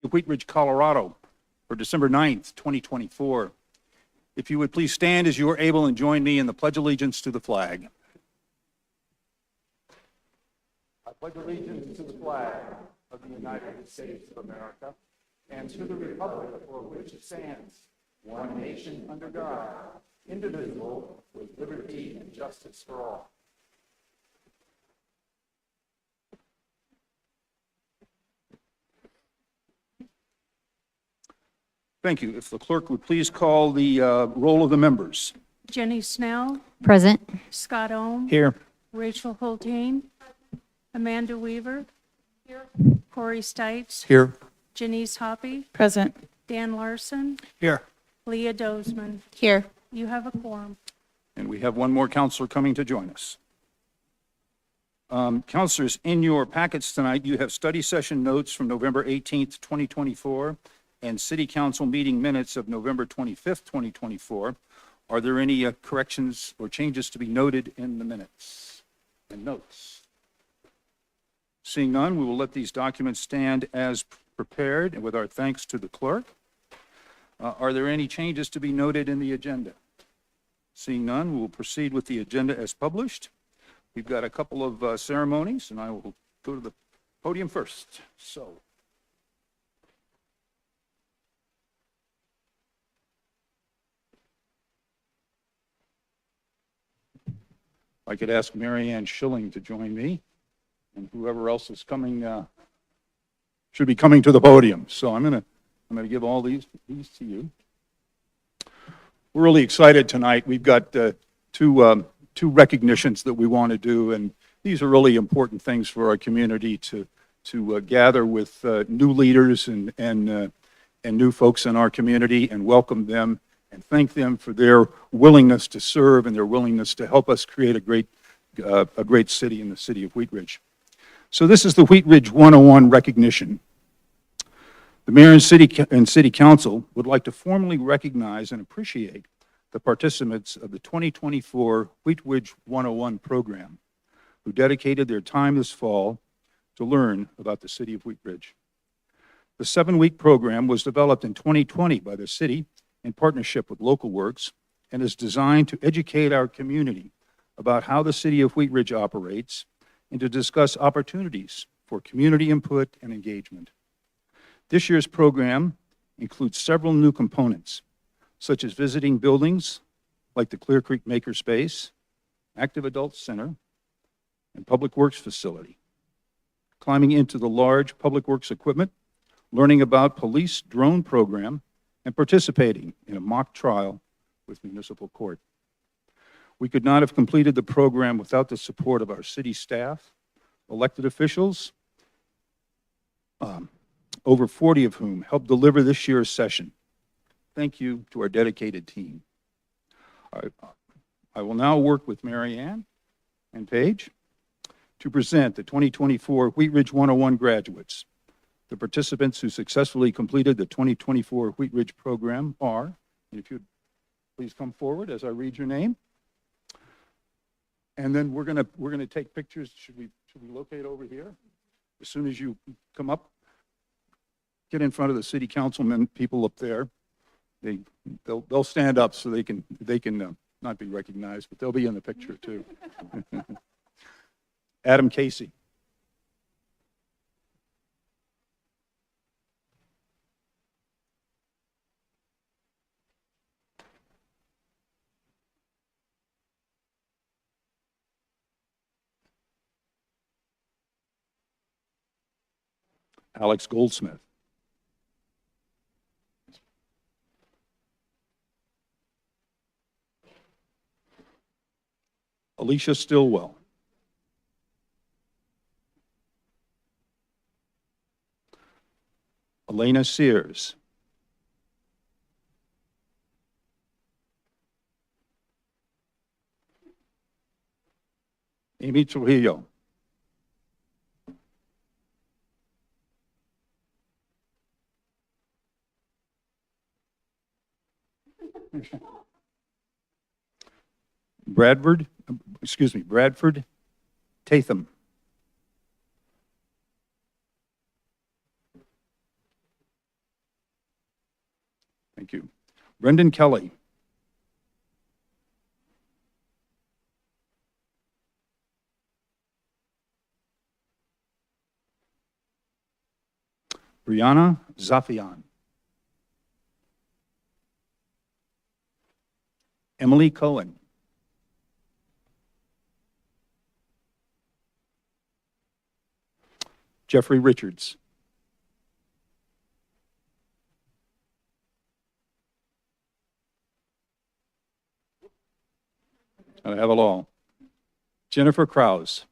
Wheat Ridge, Colorado, for December 9th, 2024. If you would please stand as you are able and join me in the Pledge of Allegiance to the flag. I pledge allegiance to the flag of the United States of America and to the republic for which it stands, one nation under God, indivisible, with liberty and justice for all. Thank you. If the clerk would please call the roll of the members. Jenny Snell, Present. Scott Ohm, Here. Rachel Hultain, Amanda Weaver, Corey Stites, Here. Janice Hoppy, Present. Dan Larson, Here. Leah Dozeman. Here. You have a quorum. And we have one more counselor coming to join us. Counselors, in your packets tonight, you have study session notes from November 18th, 2024, and City Council meeting minutes of November 25th, 2024. Are there any corrections or changes to be noted in the minutes and notes? Seeing none, we will let these documents stand as prepared, and with our thanks to the clerk. Are there any changes to be noted in the agenda? Seeing none, we will proceed with the agenda as published. We've got a couple of ceremonies, and I will go to the podium first. So, I could ask Mary Ann Schilling to join me, and whoever else is coming should be coming to the podium. So I'm gonna give all these to you. We're really excited tonight. We've got two recognitions that we want to do, and these are really important things for our community to gather with new leaders and new folks in our community and welcome them and thank them for their willingness to serve and their willingness to help us create a great city in the city of Wheat Ridge. So this is the Wheat Ridge 101 recognition. The Mayor and City Council would like to formally recognize and appreciate the participants of the 2024 Wheat Ridge 101 program who dedicated their time this fall to learn about the city of Wheat Ridge. The 7-week program was developed in 2020 by the city in partnership with Local Works and is designed to educate our community about how the city of Wheat Ridge operates and to discuss opportunities for community input and engagement. This year's program includes several new components, such as visiting buildings like the Clear Creek Makerspace, Active Adult Center, and Public Works Facility, climbing into the large Public Works equipment, learning about police drone program, and participating in a mock trial with municipal court. We could not have completed the program without the support of our city staff, elected officials, over 40 of whom helped deliver this year's session. Thank you to our dedicated team. I will now work with Mary Ann and Paige to present the 2024 Wheat Ridge 101 graduates. The participants who successfully completed the 2024 Wheat Ridge program are, and if you'd please come forward as I read your name. And then we're gonna take pictures. Should we locate over here? As soon as you come up, get in front of the city councilmen, people up there. They'll stand up so they can not be recognized, but they'll be in the picture too. Adam Casey. Alex Goldsmith. Alicia Stillwell. Elena Sears. Amy Trujillo. Bradford Tatham. Brendan Kelly. Brianna Zafian. Emily Cohen. Jeffrey Richards. I have it all. Jennifer Krause.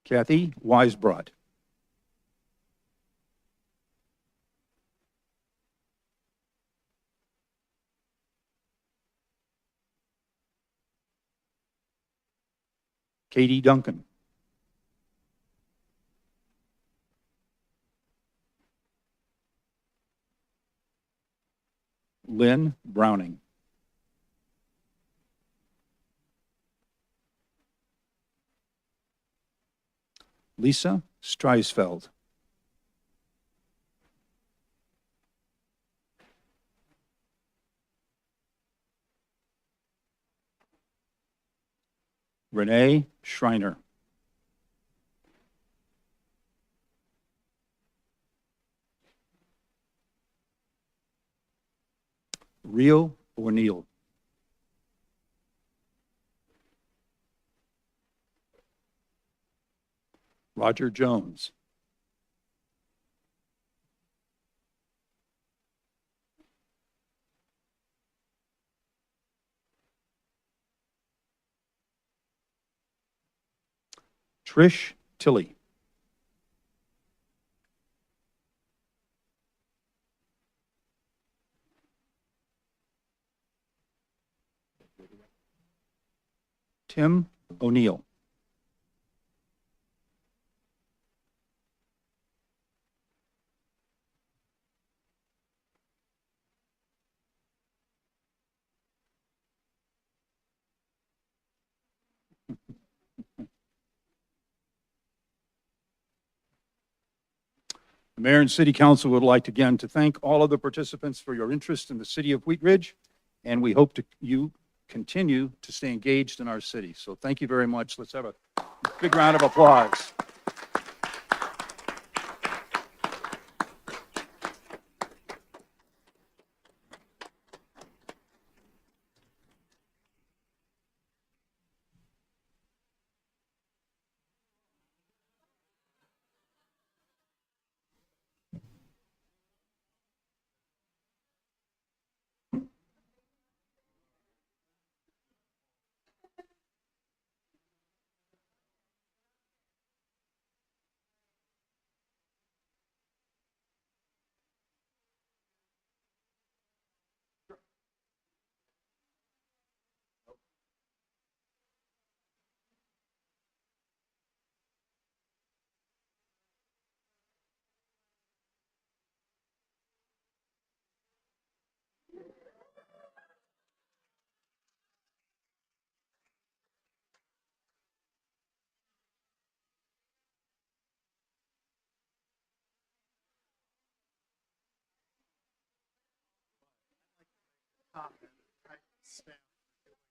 Kathy Weisbrot. Katie Duncan. Lynn Browning. Lisa Streisfeld. Renee Schreiner. Rio O'Neill. Roger Jones. Trish Tilley. Tim O'Neill. The Mayor and City Council would like again to thank all of the participants for your interest in the city of Wheat Ridge, and we hope you continue to stay engaged in our city. So thank you very much. Let's have a big round of applause.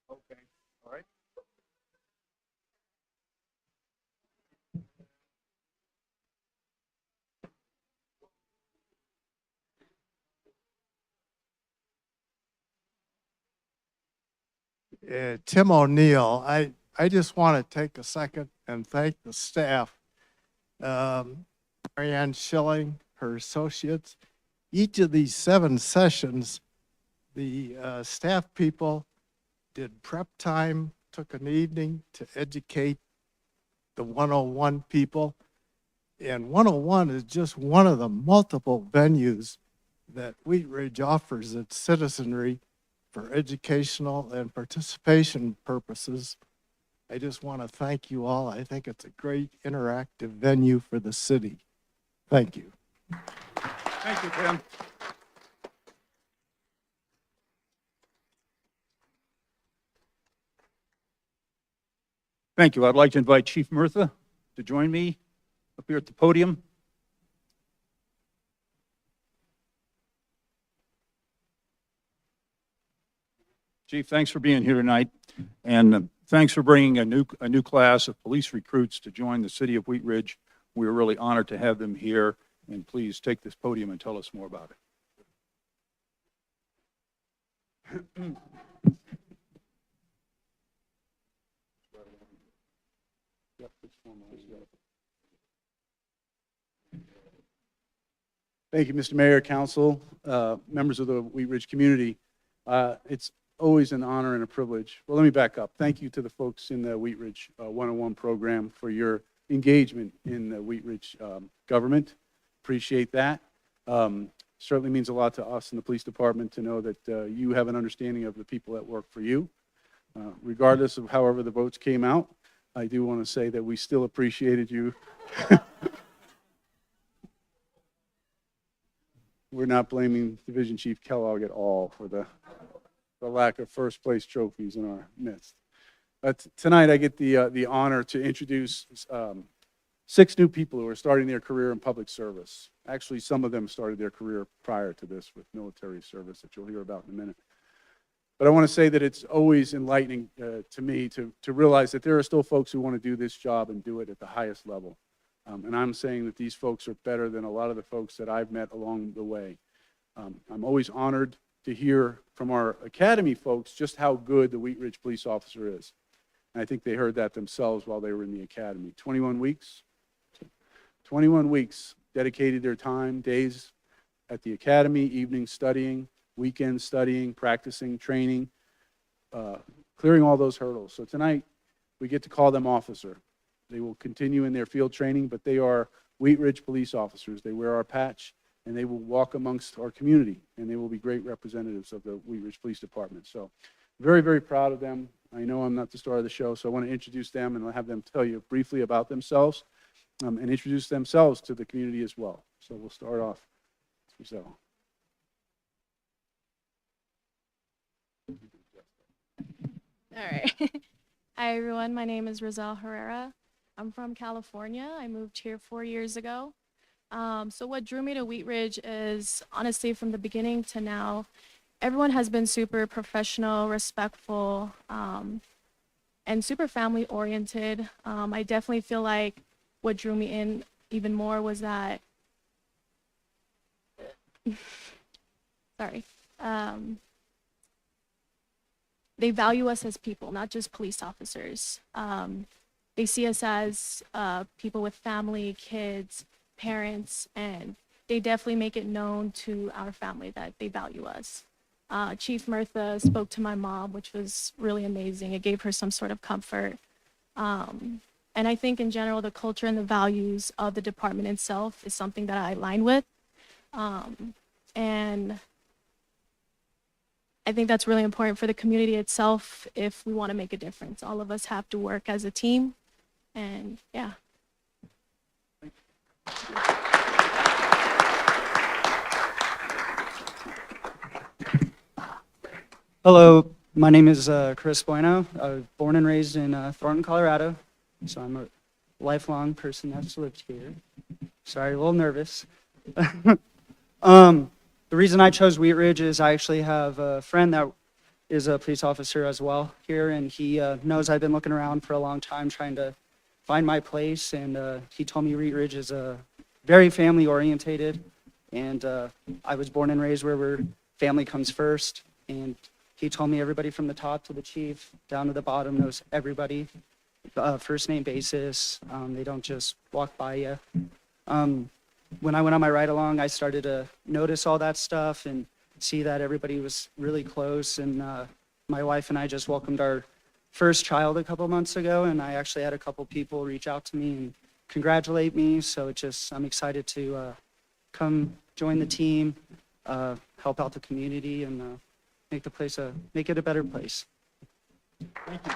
Okay, all right. Tim O'Neill, I just want to take a second and thank the staff. Marianne Schilling, her associates. Each of these 7 sessions, the staff people did prep time, took an evening to educate the 101 people. And 101 is just one of the multiple venues that Wheat Ridge offers its citizenry for educational and participation purposes. I just want to thank you all. I think it's a great interactive venue for the city. Thank you. Thank you, Tim. Thank you. I'd like to invite Chief Murtha to join me up here at the podium. Chief, thanks for being here tonight, and thanks for bringing a new class of police recruits to join the city of Wheat Ridge. We're really honored to have them here, and please take this podium and tell us more about it. Thank you, Mr. Mayor, Council, members of the Wheat Ridge community. It's always an honor and a privilege. Well, let me back up. Thank you to the folks in the Wheat Ridge 101 program for your engagement in the Wheat Ridge government. Appreciate that. Certainly means a lot to us in the police department to know that you have an understanding of the people that work for you. Regardless of however the votes came out, I do want to say that we still appreciated you. We're not blaming Division Chief Kellogg at all for the lack of first place trophies in our midst. Tonight I get the honor to introduce 6 new people who are starting their career in public service. Actually, some of them started their career prior to this with military service that you'll hear about in a minute. But I want to say that it's always enlightening to me to realize that there are still folks who want to do this job and do it at the highest level. And I'm saying that these folks are better than a lot of the folks that I've met along the way. I'm always honored to hear from our academy folks just how good the Wheat Ridge police officer is. And I think they heard that themselves while they were in the academy. 21 weeks, dedicated their time, days at the academy, evenings studying, weekends studying, practicing, training, clearing all those hurdles. So tonight, we get to call them officer. They will continue in their field training, but they are Wheat Ridge police officers. They wear our patch, and they will walk amongst our community, and they will be great representatives of the Wheat Ridge Police Department. So very, very proud of them. I know I'm not the star of the show, so I want to introduce them and have them tell you briefly about themselves and introduce themselves to the community as well. So we'll start off. So. All right. Hi, everyone. My name is Roselle Herrera. I'm from California. I moved here 4 years ago. So what drew me to Wheat Ridge is, honestly, from the beginning to now, everyone has been super professional, respectful, and super family-oriented. I definitely feel like what drew me in even more was that, they value us as people, not just police officers. They see us as people with family, kids, parents, and they definitely make it known to our family that they value us. Chief Murtha spoke to my mom, which was really amazing. It gave her some sort of comfort. And I think in general, the culture and the values of the department itself is something that I align with. And I think that's really important for the community itself if we want to make a difference. All of us have to work as a team, and yeah. Hello, my name is Chris Bueno. I was born and raised in Thornton, Colorado, so I'm a lifelong person that's lived here. Sorry, a little nervous. The reason I chose Wheat Ridge is I actually have a friend that is a police officer as well here, and he knows I've been looking around for a long time trying to find my place, and he told me Wheat Ridge is very family orientated, and I was born and raised where family comes first, and he told me everybody from the top to the chief down to the bottom knows everybody, first name basis. They don't just walk by you. When I went on my ride along, I started to notice all that stuff and see that everybody was really close. And my wife and I just welcomed our first child a couple months ago, and I actually had a couple people reach out to me and congratulate me. So I'm excited to come join the team, help out the community, and make it a better place. Thank you.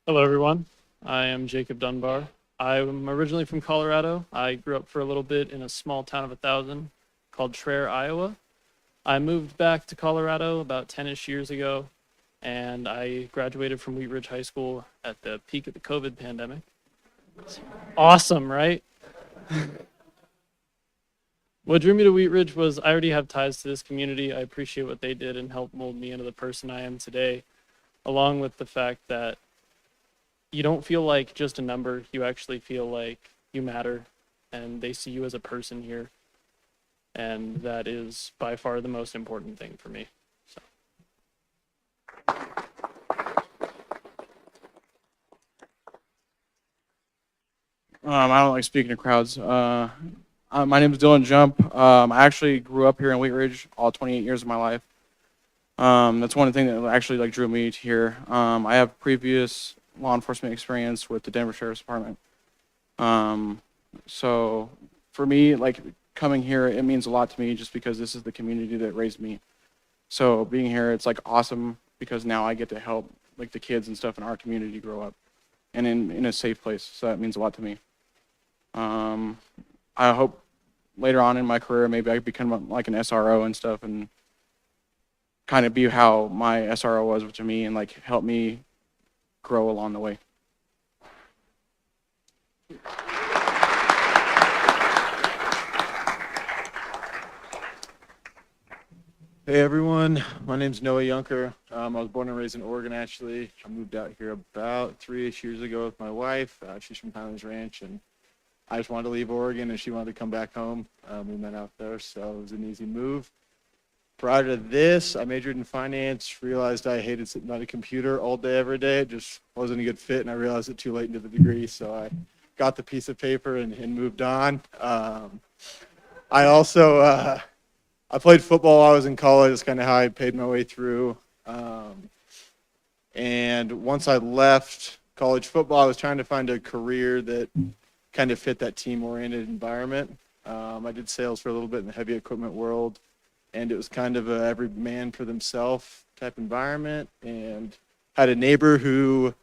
Hello, everyone. I am Jacob Dunbar. I'm originally from Colorado. I grew up for a little bit in a small town of 1,000 called Traer, Iowa. I moved back to Colorado about 10-ish years ago, and I graduated from Wheat Ridge High School at the peak of the COVID pandemic. Awesome, right? What drew me to Wheat Ridge was I already have ties to this community. I appreciate what they did and helped mold me into the person I am today, along with the fact that you don't feel like just a number. You actually feel like you matter, and they see you as a person here. And that is by far the most important thing for me. So. I don't like speaking to crowds. My name is Dylan Jump. I actually grew up here in Wheat Ridge all 28 years of my life. That's one thing that actually like drew me to here. I have previous law enforcement experience with the Denver Sheriff's Department. So for me, like coming here, it means a lot to me just because this is the community that raised me. So being here, it's like awesome because now I get to help like the kids and stuff in our community grow up and in a safe place. So that means a lot to me. I hope later on in my career, maybe I become like an SRO and stuff and kind of be how my SRO was to me and like help me grow along the way. Hey everyone, my name's Noah Yunker. I was born and raised in Oregon actually. I moved out here about 3-ish years ago with my wife. She's from Highlands Ranch and I just wanted to leave Oregon and she wanted to come back home. We met out there, so it was an easy move. Prior to this, I majored in finance, realized I hated sitting on a computer all day, every day. It just wasn't a good fit and I realized it too late into the degree, so I got the piece of paper and moved on. I also, I played football while I was in college. That's kind of how I paid my way through. And once I left college football, I was trying to find a career that kind of fit that team-oriented environment. I did sales for a little bit in the heavy equipment world, and it was kind of a every man for themselves type environment. And had a neighbor who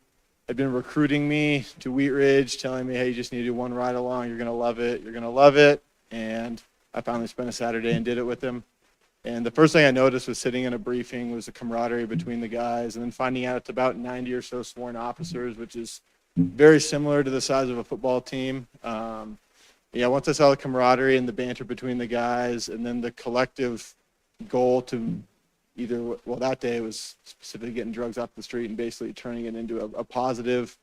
had been recruiting me to Wheat Ridge, telling me, hey, you just need to do one ride along. You're going to love it. You're going to love it. And I finally spent a Saturday and did it with him. And the first thing I noticed was sitting in a briefing was the camaraderie between the guys, and then finding out it's about 90 or so sworn officers, which is very similar to the size of a football team. Yeah, once I saw the camaraderie and the banter between the guys, and then the collective goal to either, well, that day it was specifically getting drugs off the street and basically turning it into a positive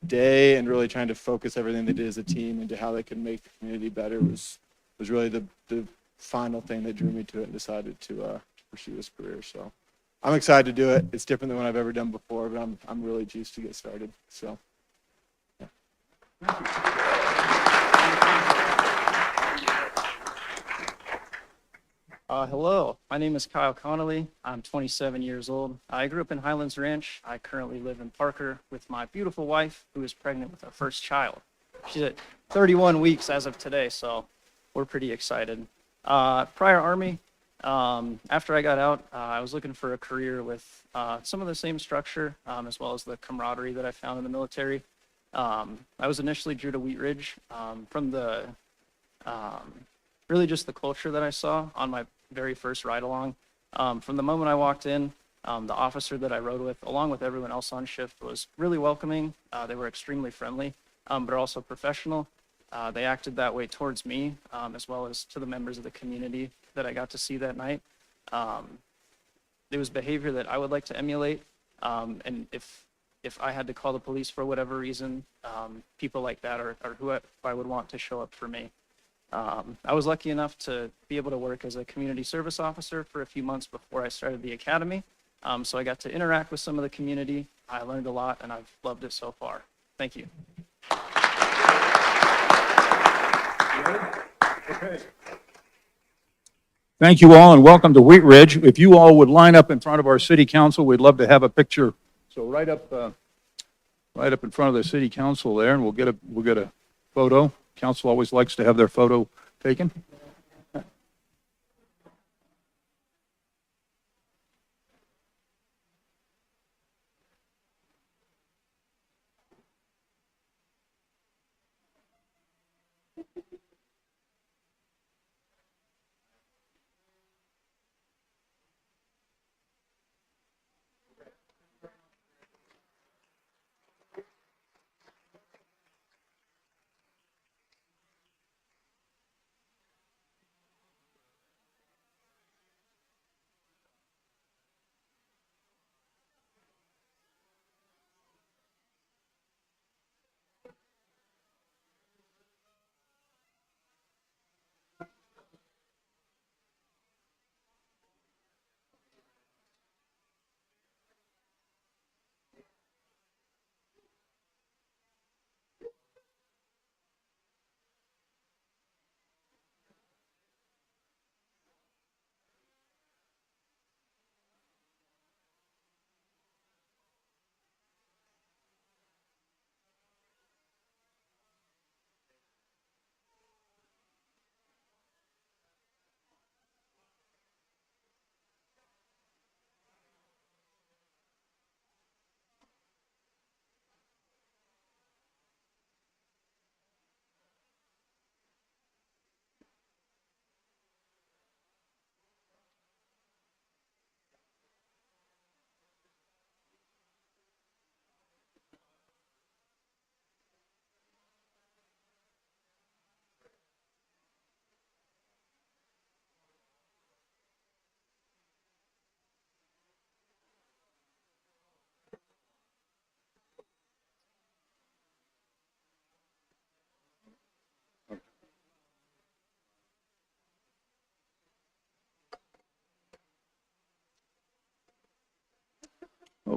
day and really trying to focus everything they did as a team into how they could make the community better was really the final thing that drew me to it and decided to pursue this career. So I'm excited to do it. It's different than what I've ever done before, but I'm really juiced to get started. So, yeah. Hello, my name is Kyle Connolly. I'm 27 years old. I grew up in Highlands Ranch. I currently live in Parker with my beautiful wife, who is pregnant with our first child. She's at 31 weeks as of today, so we're pretty excited. Prior Army, after I got out, I was looking for a career with some of the same structure, as well as the camaraderie that I found in the military. I was initially drew to Wheat Ridge from the really just the culture that I saw on my very first ride along. From the moment I walked in, the officer that I rode with, along with everyone else on shift, was really welcoming. They were extremely friendly, but also professional. They acted that way towards me, as well as to the members of the community that I got to see that night. There was behavior that I would like to emulate, and if I had to call the police for whatever reason, people like that are who I would want to show up for me. I was lucky enough to be able to work as a community service officer for a few months before I started the academy. So I got to interact with some of the community. I learned a lot, and I've loved it so far. Thank you. Thank you all and welcome to Wheat Ridge. If you all would line up in front of our city council, we'd love to have a picture. So right up in front of the city council there, and we'll get a photo. Council always likes to have their photo taken.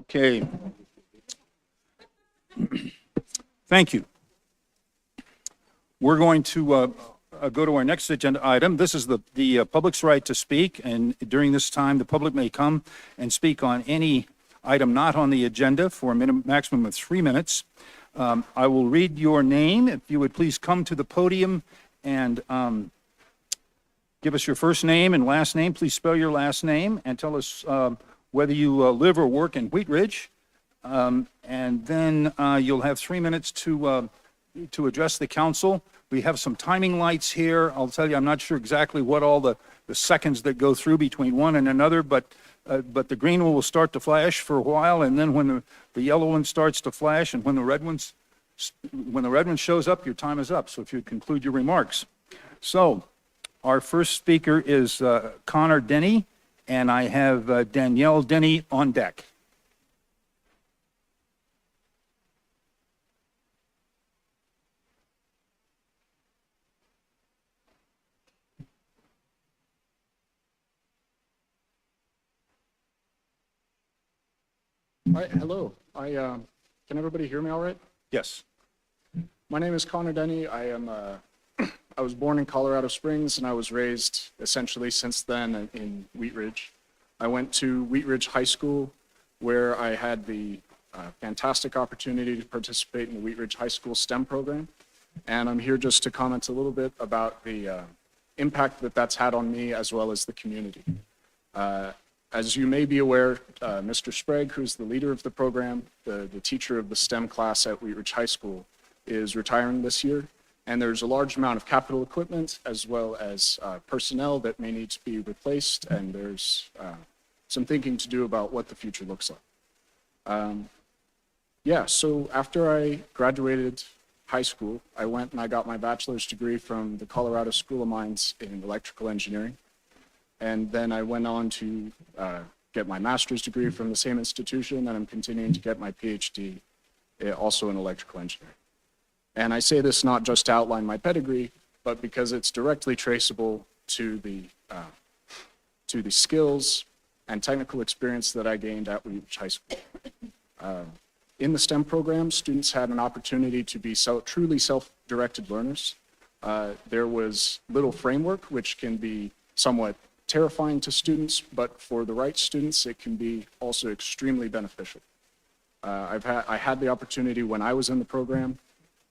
Okay. Thank you. We're going to go to our next agenda item. This is the public's right to speak, and during this time, the public may come and speak on any item not on the agenda for a maximum of 3 minutes. I will read your name. If you would please come to the podium and give us your first name and last name. Please spell your last name and tell us whether you live or work in Wheat Ridge. And then you'll have 3 minutes to address the council. We have some timing lights here. I'll tell you, I'm not sure exactly what all the seconds that go through between one and another, but the green one will start to flash for a while, and then when the yellow one starts to flash, and when the red one shows up, your time is up. So if you conclude your remarks. So our first speaker is Connor Denny, and I have Danielle Denny on deck. All right, hello. Can everybody hear me all right? Yes. My name is Connor Denny. I was born in Colorado Springs, and I was raised essentially since then in Wheat Ridge. I went to Wheat Ridge High School, where I had the fantastic opportunity to participate in the Wheat Ridge High School STEM program. And I'm here just to comment a little bit about the impact that that's had on me as well as the community. As you may be aware, Mr. Sprague, who's the leader of the program, the teacher of the STEM class at Wheat Ridge High School, is retiring this year. And there's a large amount of capital equipment as well as personnel that may need to be replaced. And there's some thinking to do about what the future looks like. So after I graduated high school, I went and I got my bachelor's degree from the Colorado School of Mines in electrical engineering. And then I went on to get my master's degree from the same institution, and I'm continuing to get my PhD also in electrical engineering. And I say this not just to outline my pedigree, but because it's directly traceable to the skills and technical experience that I gained at Wheat Ridge High School. In the STEM program, students had an opportunity to be truly self-directed learners. There was little framework, which can be somewhat terrifying to students, but for the right students, it can be also extremely beneficial. I had the opportunity when I was in the program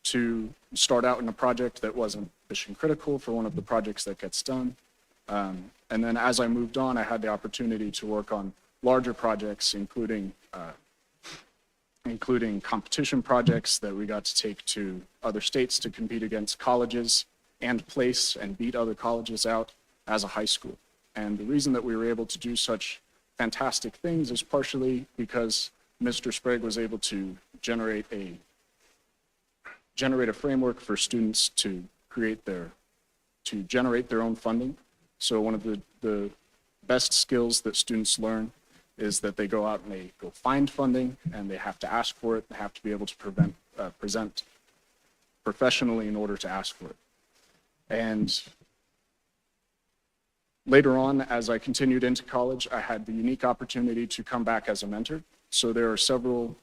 to start out in a project that wasn't mission critical for one of the projects that gets done. And then as I moved on, I had the opportunity to work on larger projects, including competition projects that we got to take to other states to compete against colleges and place and beat other colleges out as a high school. And the reason that we were able to do such fantastic things is partially because Mr. Sprague was able to generate a framework for students to generate their own funding. So one of the best skills that students learn is that they go out and they go find funding, and they have to ask for it. They have to be able to present professionally in order to ask for it. And later on, as I continued into college, I had the unique opportunity to come back as a mentor. So there are several,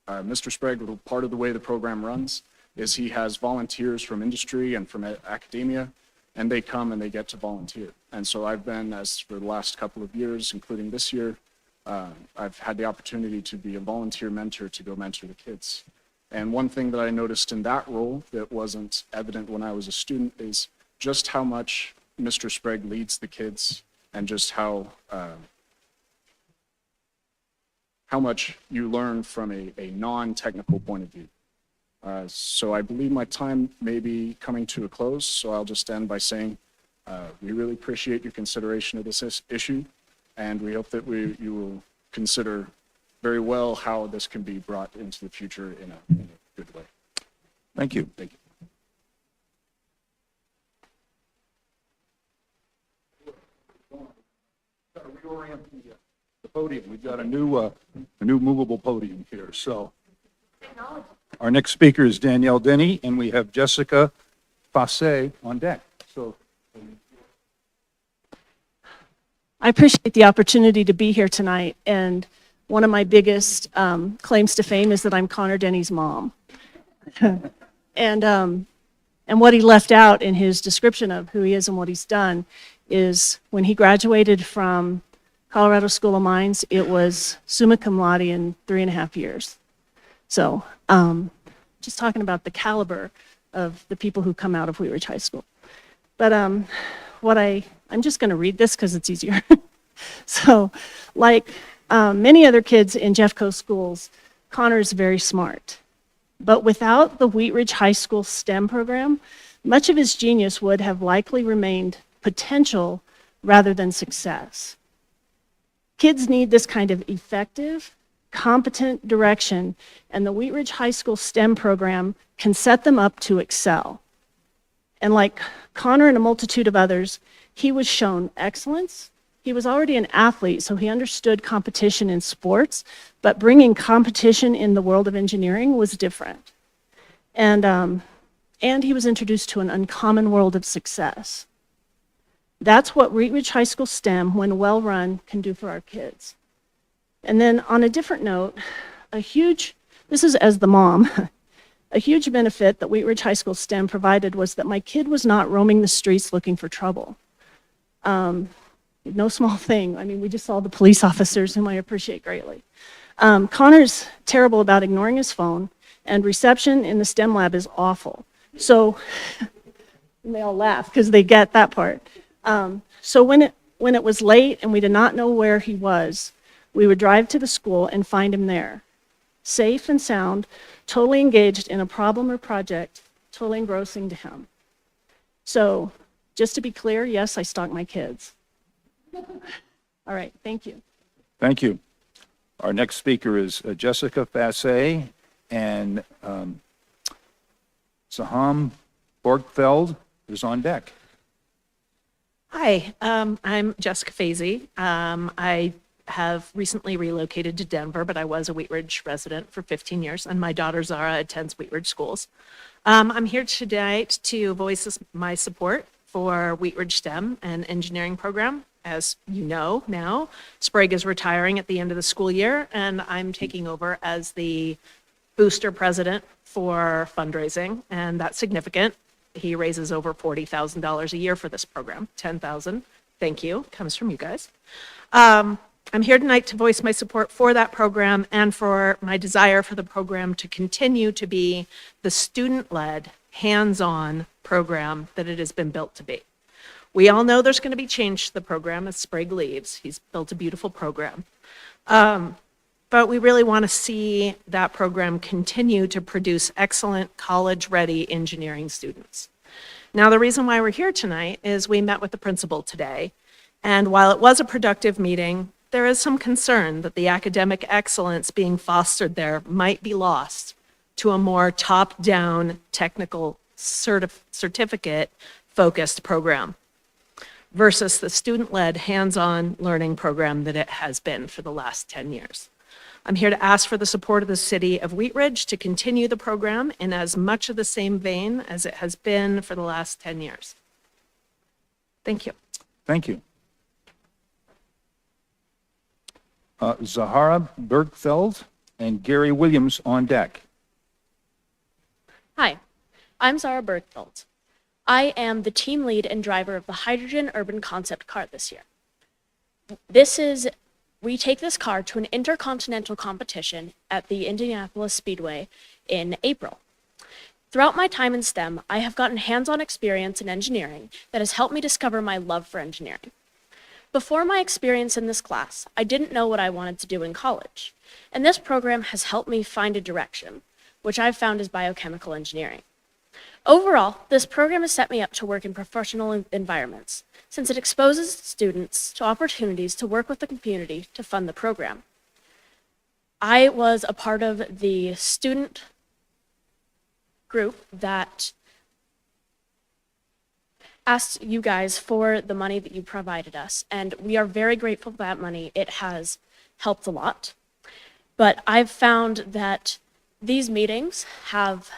Mr. Sprague, part of the way the program runs is he has volunteers from industry and from academia, and they come and they get to volunteer. And so I've been, as for the last couple of years, including this year, I've had the opportunity to be a volunteer mentor to go mentor the kids. And one thing that I noticed in that role that wasn't evident when I was a student is just how much Mr. Sprague leads the kids and just how much you learn from a non-technical point of view. So I believe my time may be coming to a close, so I'll just end by saying we really appreciate your consideration of this issue, and we hope that you will consider very well how this can be brought into the future in a good way. Thank you. Thank you. Reorient the podium. We've got a new movable podium here. So our next speaker is Danielle Denny, and we have Jessica Fasse on deck. So I appreciate the opportunity to be here tonight, and one of my biggest claims to fame is that I'm Connor Denny's mom. And what he left out in his description of who he is and what he's done is when he graduated from Colorado School of Mines, it was summa cum laude in 3.5 years. So just talking about the caliber of the people who come out of Wheat Ridge High School. But I'm just going to read this because it's easier. So like many other kids in Jeffco schools, Connor is very smart. But without the Wheat Ridge High School STEM program, much of his genius would have likely remained potential rather than success. Kids need this kind of effective, competent direction, and the Wheat Ridge High School STEM program can set them up to excel. And like Connor and a multitude of others, he was shown excellence. He was already an athlete, so he understood competition in sports, but bringing competition in the world of engineering was different. And he was introduced to an uncommon world of success. That's what Wheat Ridge High School STEM, when well run, can do for our kids. And then on a different note, this is as the mom, a huge benefit that Wheat Ridge High School STEM provided was that my kid was not roaming the streets looking for trouble. No small thing. I mean, we just saw the police officers, whom I appreciate greatly. Connor's terrible about ignoring his phone, and reception in the STEM lab is awful. So, and they all laugh because they get that part. So when it was late and we did not know where he was, we would drive to the school and find him there, safe and sound, totally engaged in a problem or project, totally engrossing to him. So, just to be clear, yes, I stalk my kids. All right, thank you. Thank you. Our next speaker is Jessica Fassé, and Saham Borgfeld is on deck. Hi, I'm Jessica Fazy. I have recently relocated to Denver, but I was a Wheat Ridge resident for 15 years, and my daughter Zara attends Wheat Ridge schools. I'm here tonight to voice my support for Wheat Ridge STEM and engineering program. As you know now, Sprague is retiring at the end of the school year, and I'm taking over as the booster president for fundraising, and that's significant. He raises over $40,000 a year for this program. $10,000, thank you, comes from you guys. I'm here tonight to voice my support for that program and for my desire for the program to continue to be the student-led, hands-on program that it has been built to be. We all know there's going to be change to the program as Sprague leaves. He's built a beautiful program. But we really want to see that program continue to produce excellent college-ready engineering students. Now, the reason why we're here tonight is we met with the principal today, and while it was a productive meeting, there is some concern that the academic excellence being fostered there might be lost to a more top-down technical certificate-focused program versus the student-led hands-on learning program that it has been for the last 10 years. I'm here to ask for the support of the city of Wheat Ridge to continue the program in as much of the same vein as it has been for the last 10 years. Thank you. Thank you. Zahara Bergfeld and Gary Williams on deck. Hi, I'm Zara Bergfeld. I am the team lead and driver of the Hydrogen Urban Concept car this year. We take this car to an intercontinental competition at the Indianapolis Speedway in April. Throughout my time in STEM, I have gotten hands-on experience in engineering that has helped me discover my love for engineering. Before my experience in this class, I didn't know what I wanted to do in college, and this program has helped me find a direction, which I've found is biochemical engineering. Overall, this program has set me up to work in professional environments, since it exposes students to opportunities to work with the community to fund the program. I was a part of the student group that asked you guys for the money that you provided us, and we are very grateful for that money. It has helped a lot, but I've found that these meetings have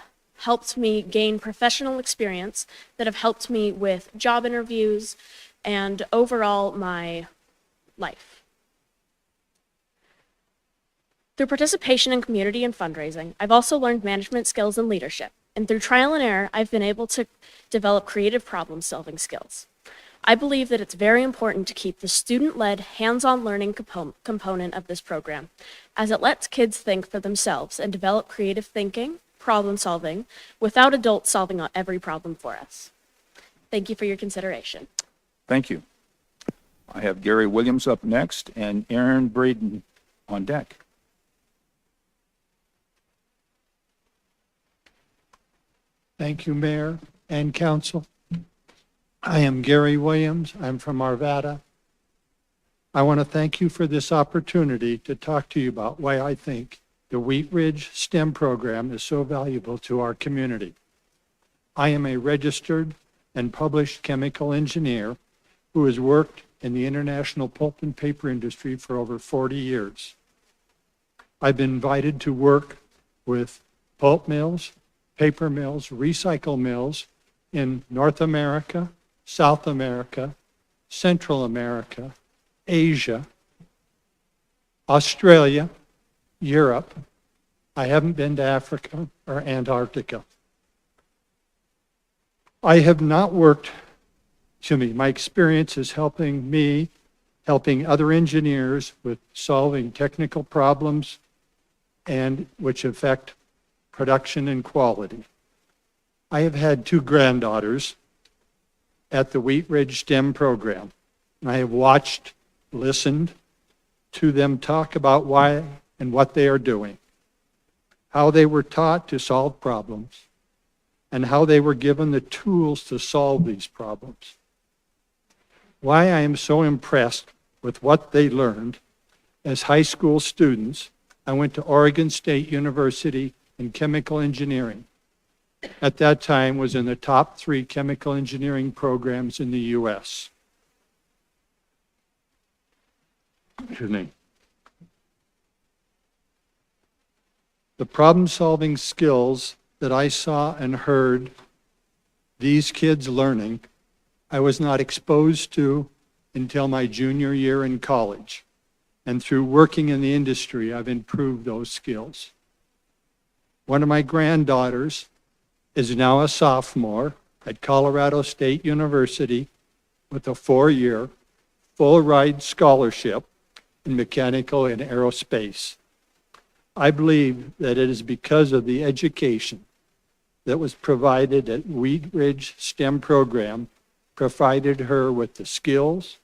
helped me gain professional experience that have helped me with job interviews and overall my life. Through participation in community and fundraising, I've also learned management skills and leadership. And through trial and error, I've been able to develop creative problem-solving skills. I believe that it's very important to keep the student-led, hands-on learning component of this program, as it lets kids think for themselves and develop creative thinking, problem-solving, without adults solving every problem for us. Thank you for your consideration. Thank you. I have Gary Williams up next and Aaron Braden on deck. Thank you, Mayor and Council. I am Gary Williams. I'm from Arvada. I want to thank you for this opportunity to talk to you about why I think the Wheat Ridge STEM program is so valuable to our community. I am a registered and published chemical engineer who has worked in the international pulp and paper industry for over 40 years. I've been invited to work with pulp mills, paper mills, recycle mills in North America, South America, Central America, Asia, Australia, Europe. I haven't been to Africa or Antarctica. I have not worked, my experience is helping other engineers with solving technical problems and which affect production and quality. I have had 2 granddaughters at the Wheat Ridge STEM program, and I have watched, listened to them talk about why and what they are doing, how they were taught to solve problems, and how they were given the tools to solve these problems. Why I am so impressed with what they learned as high school students, I went to Oregon State University in chemical engineering. At that time was in the top 3 chemical engineering programs in the U.S. Excuse me. The problem-solving skills that I saw and heard these kids learning, I was not exposed to until my junior year in college. And through working in the industry, I've improved those skills. One of my granddaughters is now a sophomore at Colorado State University with a 4-year full ride scholarship in mechanical and aerospace. I believe that it is because of the education that was provided at Wheat Ridge STEM program provided her with the skills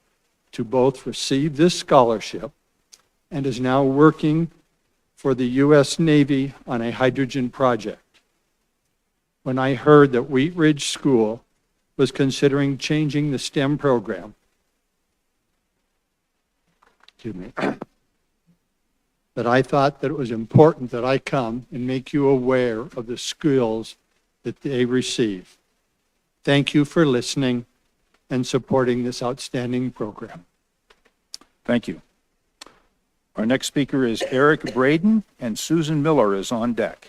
to both receive this scholarship and is now working for the U.S. Navy on a hydrogen project. When I heard that Wheat Ridge School was considering changing the STEM program, that I thought that it was important that I come and make you aware of the skills that they receive. Thank you for listening and supporting this outstanding program. Thank you. Our next speaker is Eric Braden, and Susan Miller is on deck.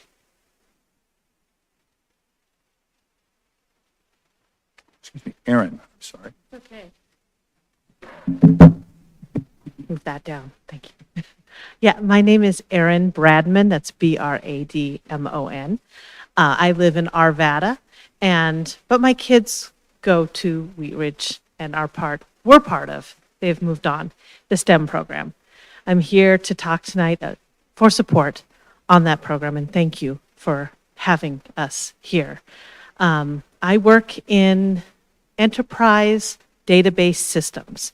Excuse me, Aaron, I'm sorry. Okay. Move that down. Thank you. Yeah, my name is Erin Bradman. That's Bradmon. I live in Arvada, but my kids go to Wheat Ridge and we're part of, they've moved on, the STEM program. I'm here to talk tonight for support on that program, and thank you for having us here. I work in enterprise database systems.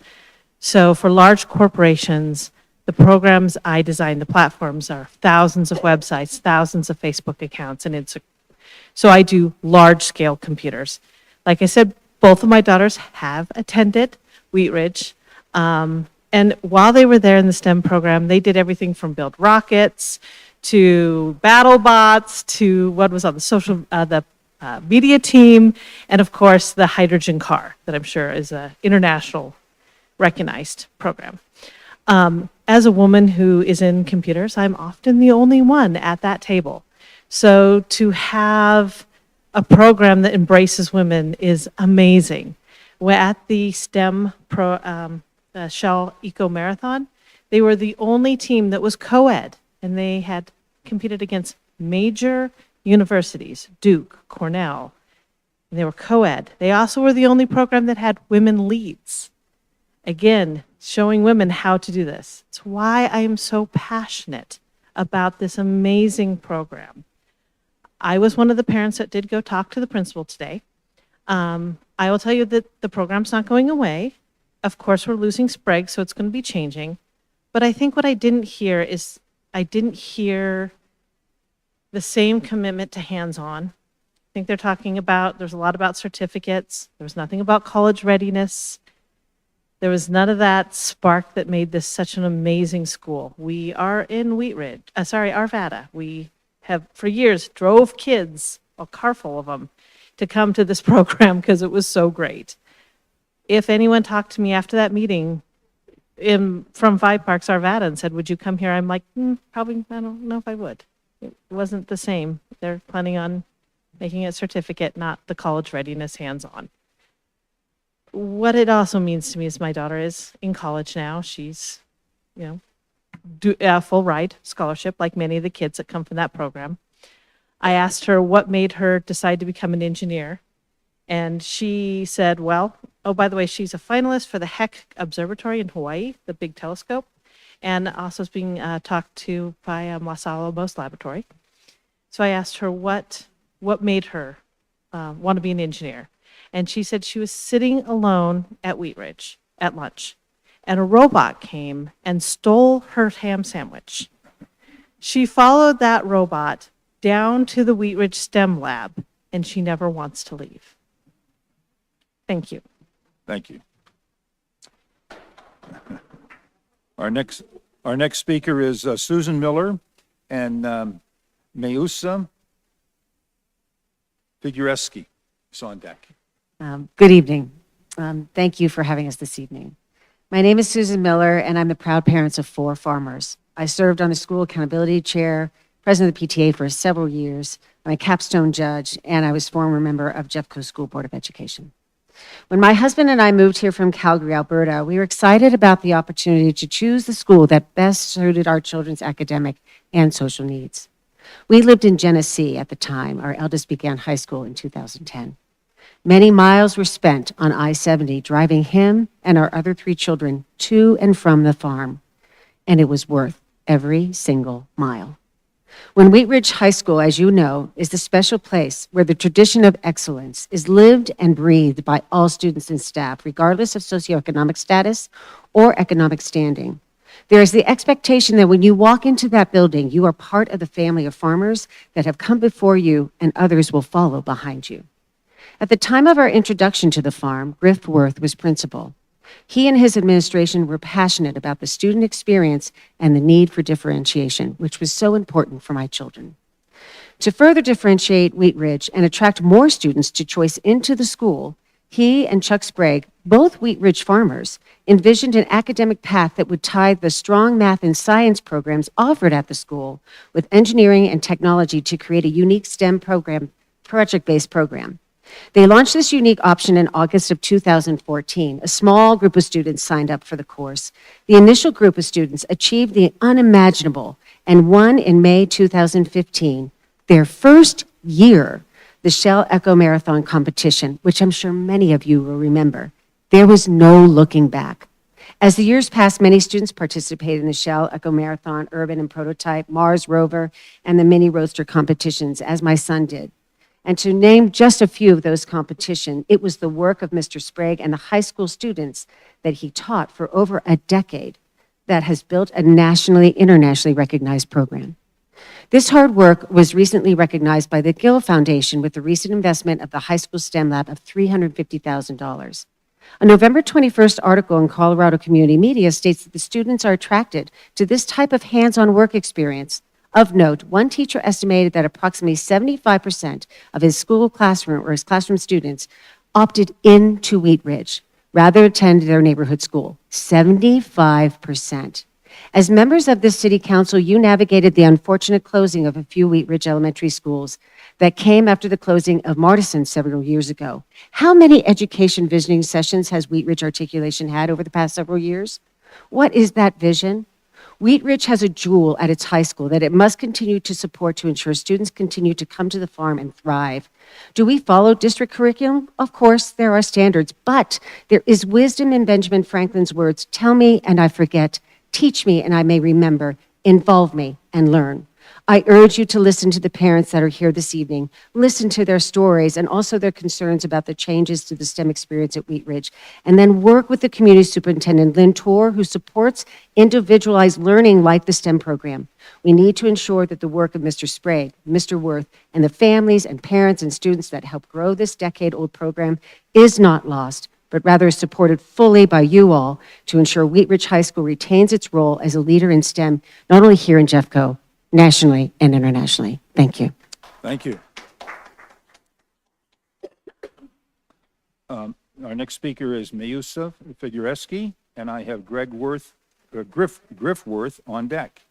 So for large corporations, the programs I design, the platforms are thousands of websites, thousands of Facebook accounts, and so I do large-scale computers. Like I said, both of my daughters have attended Wheat Ridge, and while they were there in the STEM program, they did everything from build rockets to battle bots to what was on the media team, and of course the hydrogen car that I'm sure is an international recognized program. As a woman who is in computers, I'm often the only one at that table. So to have a program that embraces women is amazing. We're at the STEM Shell Eco Marathon. They were the only team that was co-ed. and they had competed against major universities, Duke, Cornell, and they were co-ed. They also were the only program that had women leads. Again, showing women how to do this. It's why I am so passionate about this amazing program. I was one of the parents that did go talk to the principal today. I will tell you that the program's not going away. Of course, we're losing Sprague, so it's going to be changing. But I think what I didn't hear is I didn't hear the same commitment to hands-on. I think they're talking about, there's a lot about certificates. There was nothing about college readiness. There was none of that spark that made this such an amazing school. We are in Arvada. We have, for years, drove kids, a car full of them, to come to this program because it was so great. If anyone talked to me after that meeting from Five Parks Arvada and said, would you come here? I'm like, probably, I don't know if I would. It wasn't the same. They're planning on making a certificate, not the college readiness hands-on. What it also means to me is my daughter is in college now. She's, full ride scholarship, like many of the kids that come from that program. I asked her what made her decide to become an engineer. And she said, well, oh, by the way, she's a finalist for the Heck Observatory in Hawaii, the big telescope, and also is being talked to by Los Alamos Laboratory. So I asked her what made her want to be an engineer. And she said she was sitting alone at Wheat Ridge at lunch, and a robot came and stole her ham sandwich. She followed that robot down to the Wheat Ridge STEM lab, and she never wants to leave. Thank you. Thank you. Our next speaker is Susan Miller and Meusa Figureski is on deck. Good evening. Thank you for having us this evening. My name is Susan Miller, and I'm the proud parent of 4 farmers. I served on the school accountability chair, president of the PTA for several years. I'm a capstone judge, and I was former member of Jeffco School Board of Education. When my husband and I moved here from Calgary, Alberta, we were excited about the opportunity to choose the school that best suited our children's academic and social needs. We lived in Genesee at the time. Our eldest began high school in 2010. Many miles were spent on I-70 driving him and our other 3 children to and from the farm, and it was worth every single mile. When Wheat Ridge High School, as you know, is the special place where the tradition of excellence is lived and breathed by all students and staff, regardless of socioeconomic status or economic standing. There is the expectation that when you walk into that building, you are part of the family of farmers that have come before you, and others will follow behind you. At the time of our introduction to the farm, Griff Worth was principal. He and his administration were passionate about the student experience and the need for differentiation, which was so important for my children. To further differentiate Wheat Ridge and attract more students to choice into the school, he and Chuck Sprague, both Wheat Ridge farmers, envisioned an academic path that would tie the strong math and science programs offered at the school with engineering and technology to create a unique STEM program, project-based program. They launched this unique option in August of 2014. A small group of students signed up for the course. The initial group of students achieved the unimaginable and won in May 2015, their first year, the Shell Echo Marathon competition, which I'm sure many of you will remember. There was no looking back. As the years passed, many students participated in the Shell Echo Marathon, Urban and Prototype, Mars Rover, and the Mini Roadster competitions, as my son did. And to name just a few of those competitions, it was the work of Mr. Sprague and the high school students that he taught for over a decade that has built a nationally, internationally recognized program. This hard work was recently recognized by the Gill Foundation with the recent investment of the high school STEM lab of $350,000. A November 21st article in Colorado Community Media states that the students are attracted to this type of hands-on work experience. Of note, one teacher estimated that approximately 75% of his school classroom or his classroom students opted into Wheat Ridge rather than attend their neighborhood school. 75%. As members of this city council, you navigated the unfortunate closing of a few Wheat Ridge elementary schools that came after the closing of Martison several years ago. How many education visioning sessions has Wheat Ridge Articulation had over the past several years? What is that vision? Wheat Ridge has a jewel at its high school that it must continue to support to ensure students continue to come to the farm and thrive. Do we follow district curriculum? Of course, there are standards, but there is wisdom in Benjamin Franklin's words, tell me and I forget, teach me and I may remember, involve me and learn. I urge you to listen to the parents that are here this evening, listen to their stories and also their concerns about the changes to the STEM experience at Wheat Ridge, and then work with the community superintendent, Lynn Torr, who supports individualized learning like the STEM program. We need to ensure that the work of Mr. Sprague, Mr. Worth, and the families and parents and students that help grow this decade-old program is not lost, but rather is supported fully by you all to ensure Wheat Ridge High School retains its role as a leader in STEM, not only here in Jeffco, nationally and internationally. Thank you. Thank you. Our next speaker is Mayusa Figureski, and I have Griff Worth on deck.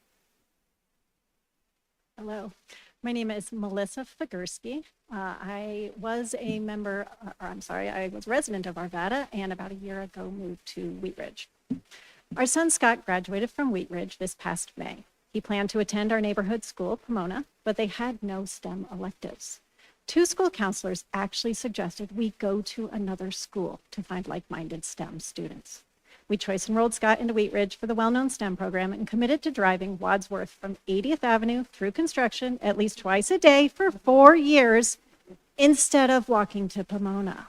Hello, my name is Melissa Figursky. I was a member, I was a resident of Arvada and about a year ago moved to Wheat Ridge. Our son Scott graduated from Wheat Ridge this past May. He planned to attend our neighborhood school, Pomona, but they had no STEM electives. 2 school counselors actually suggested we go to another school to find like-minded STEM students. We choice enrolled Scott into Wheat Ridge for the well-known STEM program and committed to driving Wadsworth from 80th Avenue through construction at least twice a day for 4 years instead of walking to Pomona.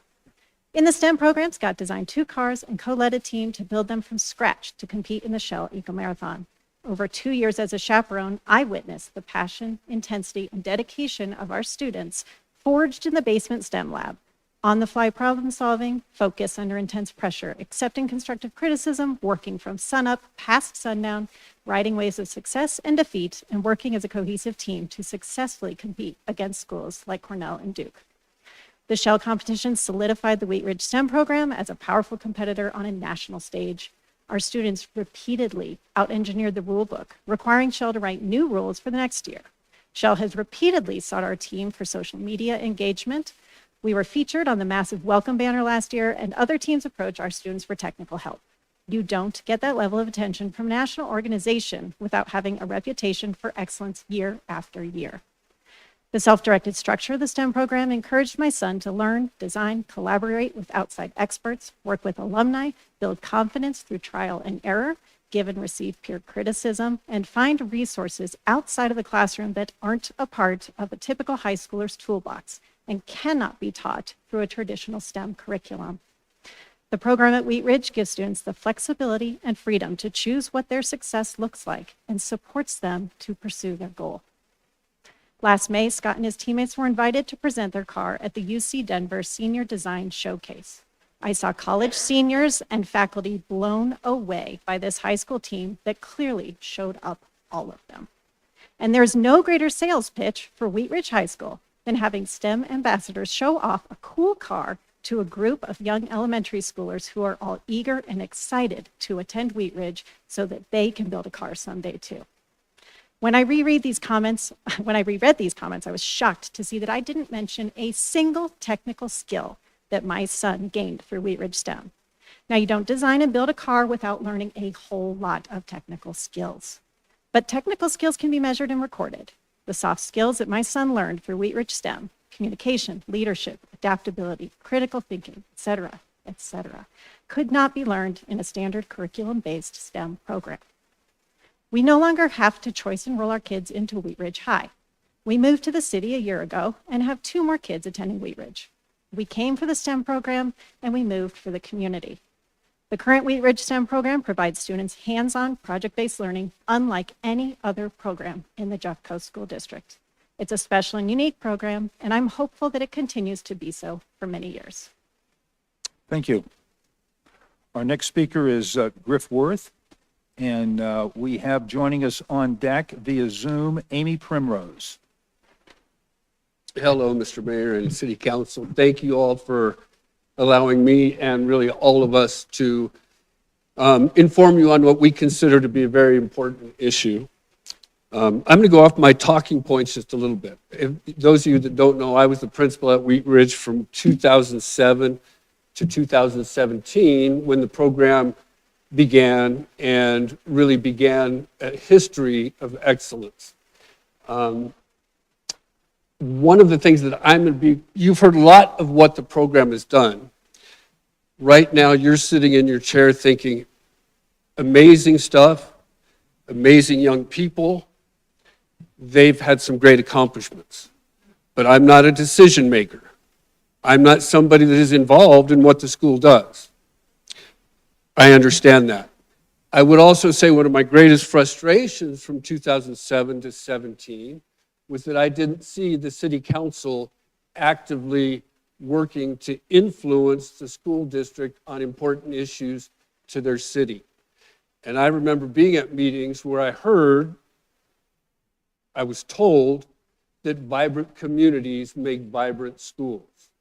In the STEM program, Scott designed 2 cars and co-led a team to build them from scratch to compete in the Shell Eco Marathon. Over 2 years as a chaperone, I witnessed the passion, intensity, and dedication of our students forged in the basement STEM lab. On-the-fly problem solving, focus under intense pressure, accepting constructive criticism, working from sunup past sundown, riding waves of success and defeat, and working as a cohesive team to successfully compete against schools like Cornell and Duke. The Shell competition solidified the Wheat Ridge STEM program as a powerful competitor on a national stage. Our students repeatedly out-engineered the rule book, requiring Shell to write new rules for the next year. Shell has repeatedly sought our team for social media engagement. We were featured on the massive welcome banner last year, and other teams approach our students for technical help. You don't get that level of attention from a national organization without having a reputation for excellence year after year. The self-directed structure of the STEM program encouraged my son to learn, design, collaborate with outside experts, work with alumni, build confidence through trial and error, give and receive peer criticism, and find resources outside of the classroom that aren't a part of a typical high schooler's toolbox and cannot be taught through a traditional STEM curriculum. The program at Wheat Ridge gives students the flexibility and freedom to choose what their success looks like and supports them to pursue their goal. Last May, Scott and his teammates were invited to present their car at the UC Denver Senior Design Showcase. I saw college seniors and faculty blown away by this high school team that clearly showed up, all of them. And there's no greater sales pitch for Wheat Ridge High School than having STEM ambassadors show off a cool car to a group of young elementary schoolers who are all eager and excited to attend Wheat Ridge so that they can build a car someday too. When I reread these comments, I was shocked to see that I didn't mention a single technical skill that my son gained through Wheat Ridge STEM. Now, you don't design and build a car without learning a whole lot of technical skills. But technical skills can be measured and recorded. The soft skills that my son learned through Wheat Ridge STEM, communication, leadership, adaptability, critical thinking, etc., could not be learned in a standard curriculum-based STEM program. We no longer have to choice enroll our kids into Wheat Ridge High. We moved to the city a year ago and have 2 more kids attending Wheat Ridge. We came for the STEM program and we moved for the community. The current Wheat Ridge STEM program provides students hands-on project-based learning unlike any other program in the Jeffco School District. It's a special and unique program, and I'm hopeful that it continues to be so for many years. Thank you. Our next speaker is Griff Worth, and we have joining us on deck via Zoom, Amy Primrose. Hello, Mr. Mayor and City Council. Thank you all for allowing me and really all of us to inform you on what we consider to be a very important issue. I'm going to go off my talking points just a little bit. If those of you that don't know, I was the principal at Wheat Ridge from 2007 to 2017 when the program began and really began a history of excellence. One of the things that I'm going to be, you've heard a lot of what the program has done. Right now, you're sitting in your chair thinking, amazing stuff, amazing young people. They've had some great accomplishments. But I'm not a decision maker. I'm not somebody that is involved in what the school does. I understand that. I would also say one of my greatest frustrations from 2007 to 17 was that I didn't see the city council actively working to influence the school district on important issues to their city. And I remember being at meetings where I was told that vibrant communities make vibrant schools.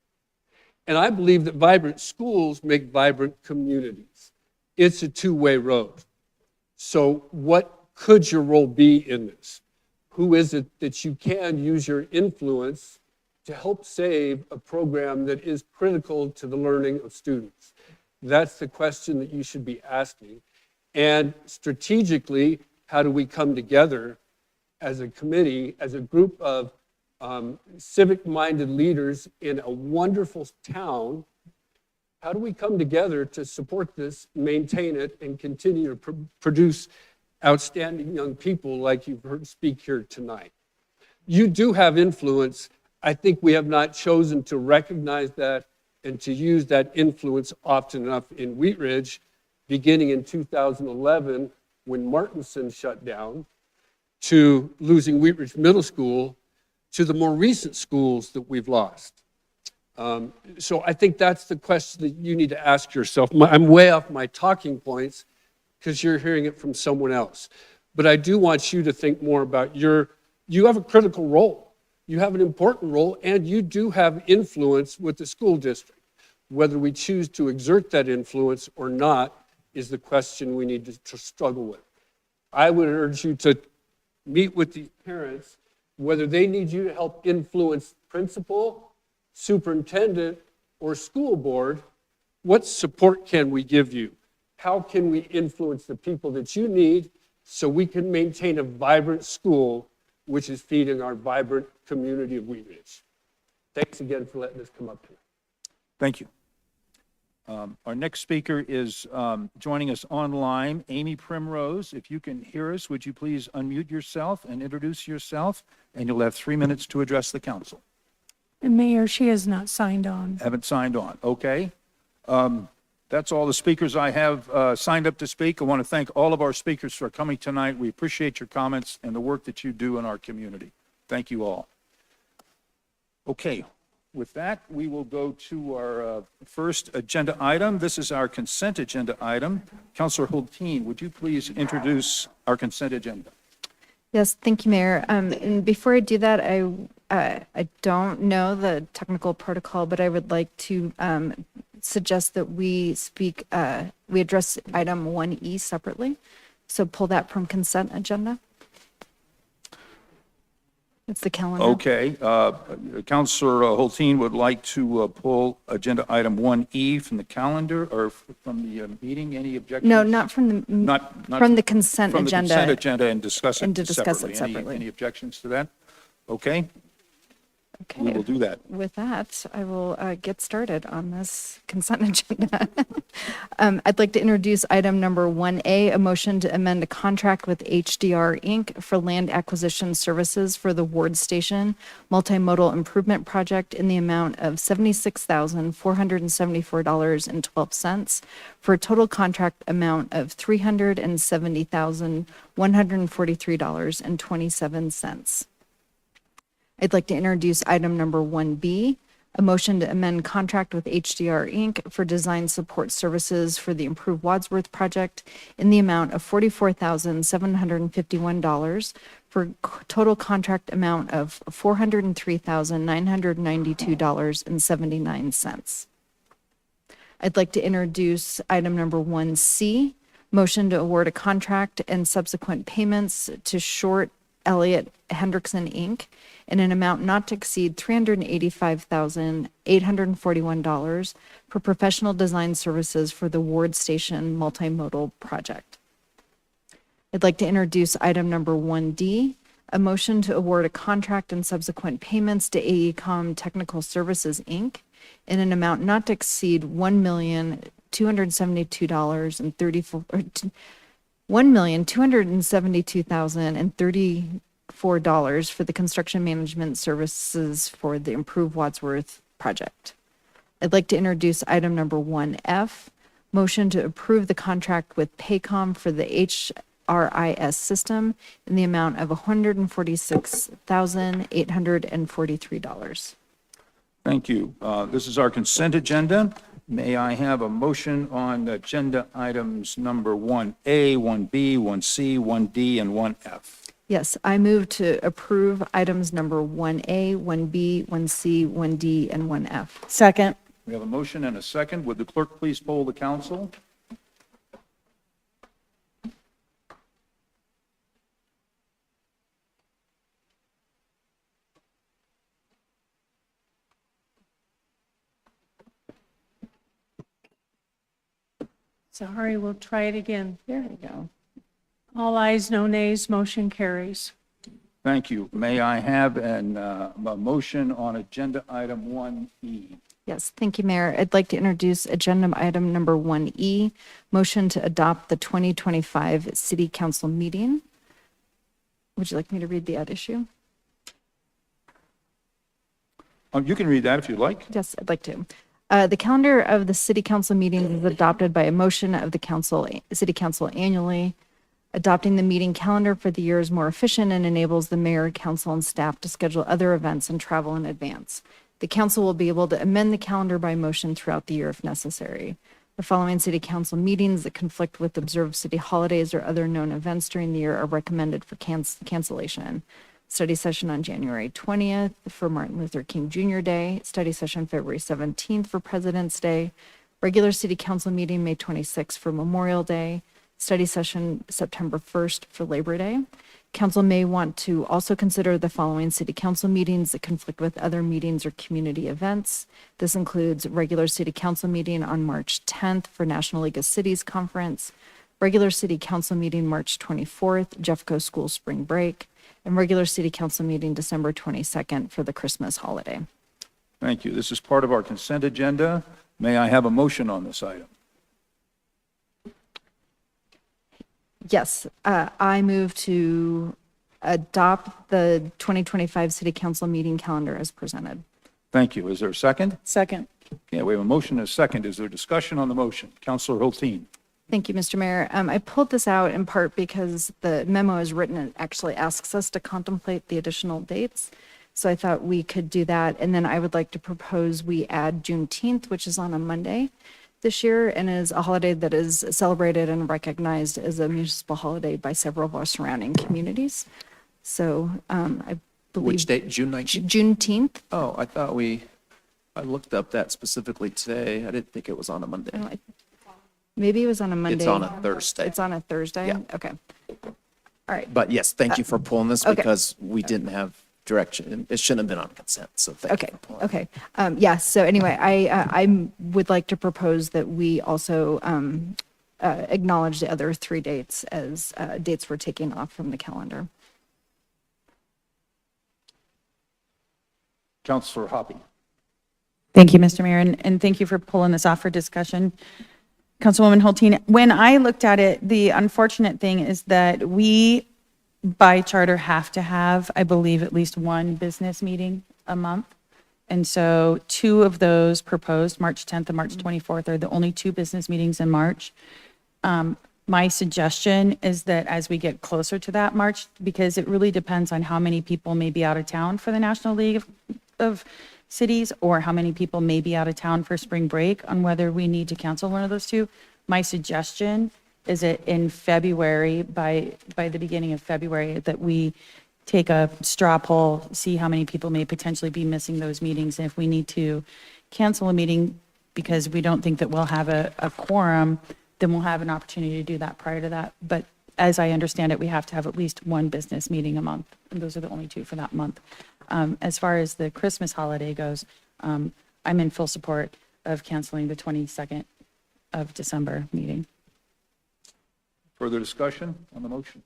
And I believe that vibrant schools make vibrant communities. It's a two-way road. So what could your role be in this? Who is it that you can use your influence to help save a program that is critical to the learning of students? That's the question that you should be asking. And strategically, how do we come together as a committee, as a group of civic-minded leaders in a wonderful town? How do we come together to support this, maintain it, and continue to produce outstanding young people like you've heard speak here tonight? You do have influence. I think we have not chosen to recognize that and to use that influence often enough in Wheat Ridge, beginning in 2011 when Martinson shut down, to losing Wheat Ridge Middle School, to the more recent schools that we've lost. So I think that's the question that you need to ask yourself. I'm way off my talking points because you're hearing it from someone else. But I do want you to think more about you have a critical role. You have an important role, and you do have influence with the school district. Whether we choose to exert that influence or not is the question we need to struggle with. I would urge you to meet with the parents, whether they need you to help influence principal, superintendent, or school board. What support can we give you? How can we influence the people that you need so we can maintain a vibrant school, which is feeding our vibrant community of Wheat Ridge? Thanks again for letting us come up here. Thank you. Our next speaker is joining us online, Amy Primrose. If you can hear us, would you please unmute yourself and introduce yourself, and you'll have 3 minutes to address the council. And Mayor, she has not signed on. Haven't signed on, okay. That's all the speakers I have signed up to speak. I want to thank all of our speakers for coming tonight. We appreciate your comments and the work that you do in our community. Thank you all. Okay, with that, we will go to our first agenda item. This is our consent agenda item. Councilor Hulteen, would you please introduce our consent agenda? Yes, thank you, Mayor. And before I do that, I don't know the technical protocol, but I would like to suggest that we address item 1E separately. So pull that from consent agenda. It's the calendar. Okay, Councilor Hulteen would like to pull agenda item 1E from the calendar or from the meeting. Any objections? No, not from the Not from the consent from agenda. the consent agenda and discuss it And to discuss it separately. separately. Any objections to that? Okay, Okay. we will do that. With that, I will get started on this consent agenda. I'd like to introduce item number 1A, a motion to amend a contract with HDR Inc. for land acquisition services for the Ward Station Multimodal Improvement Project in the amount of $76,474.12 for a total contract amount of $370,143.27. I'd like to introduce item number 1B, a motion to amend contract with HDR Inc. for design support services for the Improved Wadsworth project in the amount of $44,751 for total contract amount of $403,992.79. I'd like to introduce item number 1C, motion to award a contract and subsequent payments to Short Elliott Hendrickson, Inc., in an amount not to exceed $385,841 for professional design services for the Ward Station multimodal project. I'd like to introduce item number 1D, a motion to award a contract and subsequent payments to AECom Technical Services, Inc., in an amount not to exceed $1,272,034 for the construction management services for the Improve Wadsworth project. I'd like to introduce item number 1F, motion to approve the contract with Paycom for the HRIS system in the amount of $146,843. Thank you. This is our consent agenda. May I have a motion on agenda items number 1A, 1B, 1C, 1D, and 1F? Yes, I move to approve items number 1A, 1B, 1C, 1D, and 1F. Second. We have a motion and a second. Would the clerk please poll the council? Sorry, we'll try it again. There we go. All ayes, no nays, motion carries. Thank you. May I have a motion on agenda item 1E? Yes, thank you, Mayor. I'd like to introduce agenda item number 1E, motion to adopt the 2025 City Council meeting. Would you like me to read the ad issue? You can read that if you'd like. Yes, I'd like to. The calendar of the City Council meetings is adopted by a motion of the City Council annually. Adopting the meeting calendar for the year is more efficient and enables the mayor, council, and staff to schedule other events and travel in advance. The council will be able to amend the calendar by motion throughout the year if necessary. The following City Council meetings that conflict with observed city holidays or other known events during the year are recommended for cancellation. Study session on January 20th for Martin Luther King Jr. Day, study session February 17th for President's Day, regular City Council meeting May 26th for Memorial Day, study session September 1st for Labor Day. Council may want to also consider the following City Council meetings that conflict with other meetings or community events. This includes regular City Council meeting on March 10th for National League of Cities Conference, regular City Council meeting March 24th, Jeffco School Spring Break, and regular City Council meeting December 22nd for the Christmas holiday. Thank you. This is part of our consent agenda. May I have a motion on this item? Yes, I move to adopt the 2025 City Council meeting calendar as presented. Thank you. Is there a second? Second. Yeah, we have a motion and a second. Is there discussion on the motion? Councilor Hulteen. Thank you, Mr. Mayor. I pulled this out in part because the memo is written and actually asks us to contemplate the additional dates. So I thought we could do that. And then I would like to propose we add Juneteenth, which is on a Monday this year and is a holiday that is celebrated and recognized as a municipal holiday by several of our surrounding communities. So I believe. Which date? June 19th? Juneteenth. Oh, I looked up that specifically today. I didn't think it was on a Monday. Maybe it was on a Monday. It's on a Thursday. It's on a Thursday? Yeah. Okay. All right. But yes, thank you for pulling this okay. because we didn't have direction. It shouldn't have been on consent, so thank you for pulling it. Okay. Yeah, so anyway, I would like to propose that we also acknowledge the other 3 dates as dates we're taking off from the calendar. Councilor Hoppe. Thank you, Mr. Mayor, and thank you for pulling this off for discussion. Councilwoman Hulteen, when I looked at it, the unfortunate thing is that we, by charter, have to have, I believe, at least one business meeting a month. And so 2 of those proposed, March 10th and March 24th, are the only 2 business meetings in March. My suggestion is that as we get closer to that March, because it really depends on how many people may be out of town for the National League of Cities or how many people may be out of town for spring break, on whether we need to cancel one of those 2. My suggestion is that in February, by the beginning of February, that we take a straw poll, see how many people may potentially be missing those meetings. And if we need to cancel a meeting because we don't think that we'll have a quorum, then we'll have an opportunity to do that prior to that. But as I understand it, we have to have at least one business meeting a month. And those are the only two for that month. As far as the Christmas holiday goes, I'm in full support of canceling the 22nd of December meeting. Further discussion on the motion?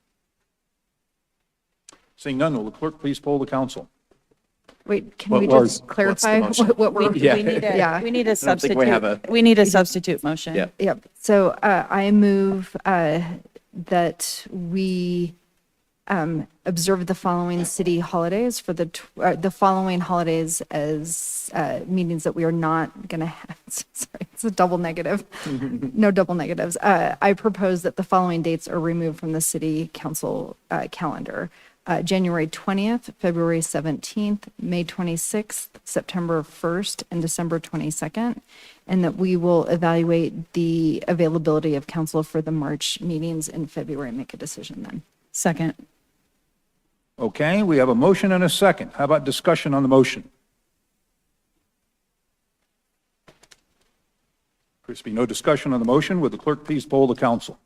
Seeing none, will the clerk please poll the council? Wait, can What we was- just clarify what we're? We need a I don't think substitute. we have a- We need a substitute motion. Yeah. Yep. So I move that we observe the following city holidays for the following holidays as meetings that we are not going to have. Sorry, it's a double negative. No double negatives. I propose that the following dates are removed from the city council calendar. January 20th, February 17th, May 26th, September 1st, and December 22nd, and that we will evaluate the availability of council for the March meetings in February and make a decision then. Second. Okay, we have a motion and a second. How about discussion on the motion? Appears to be no discussion on the motion. Would the clerk please poll the council?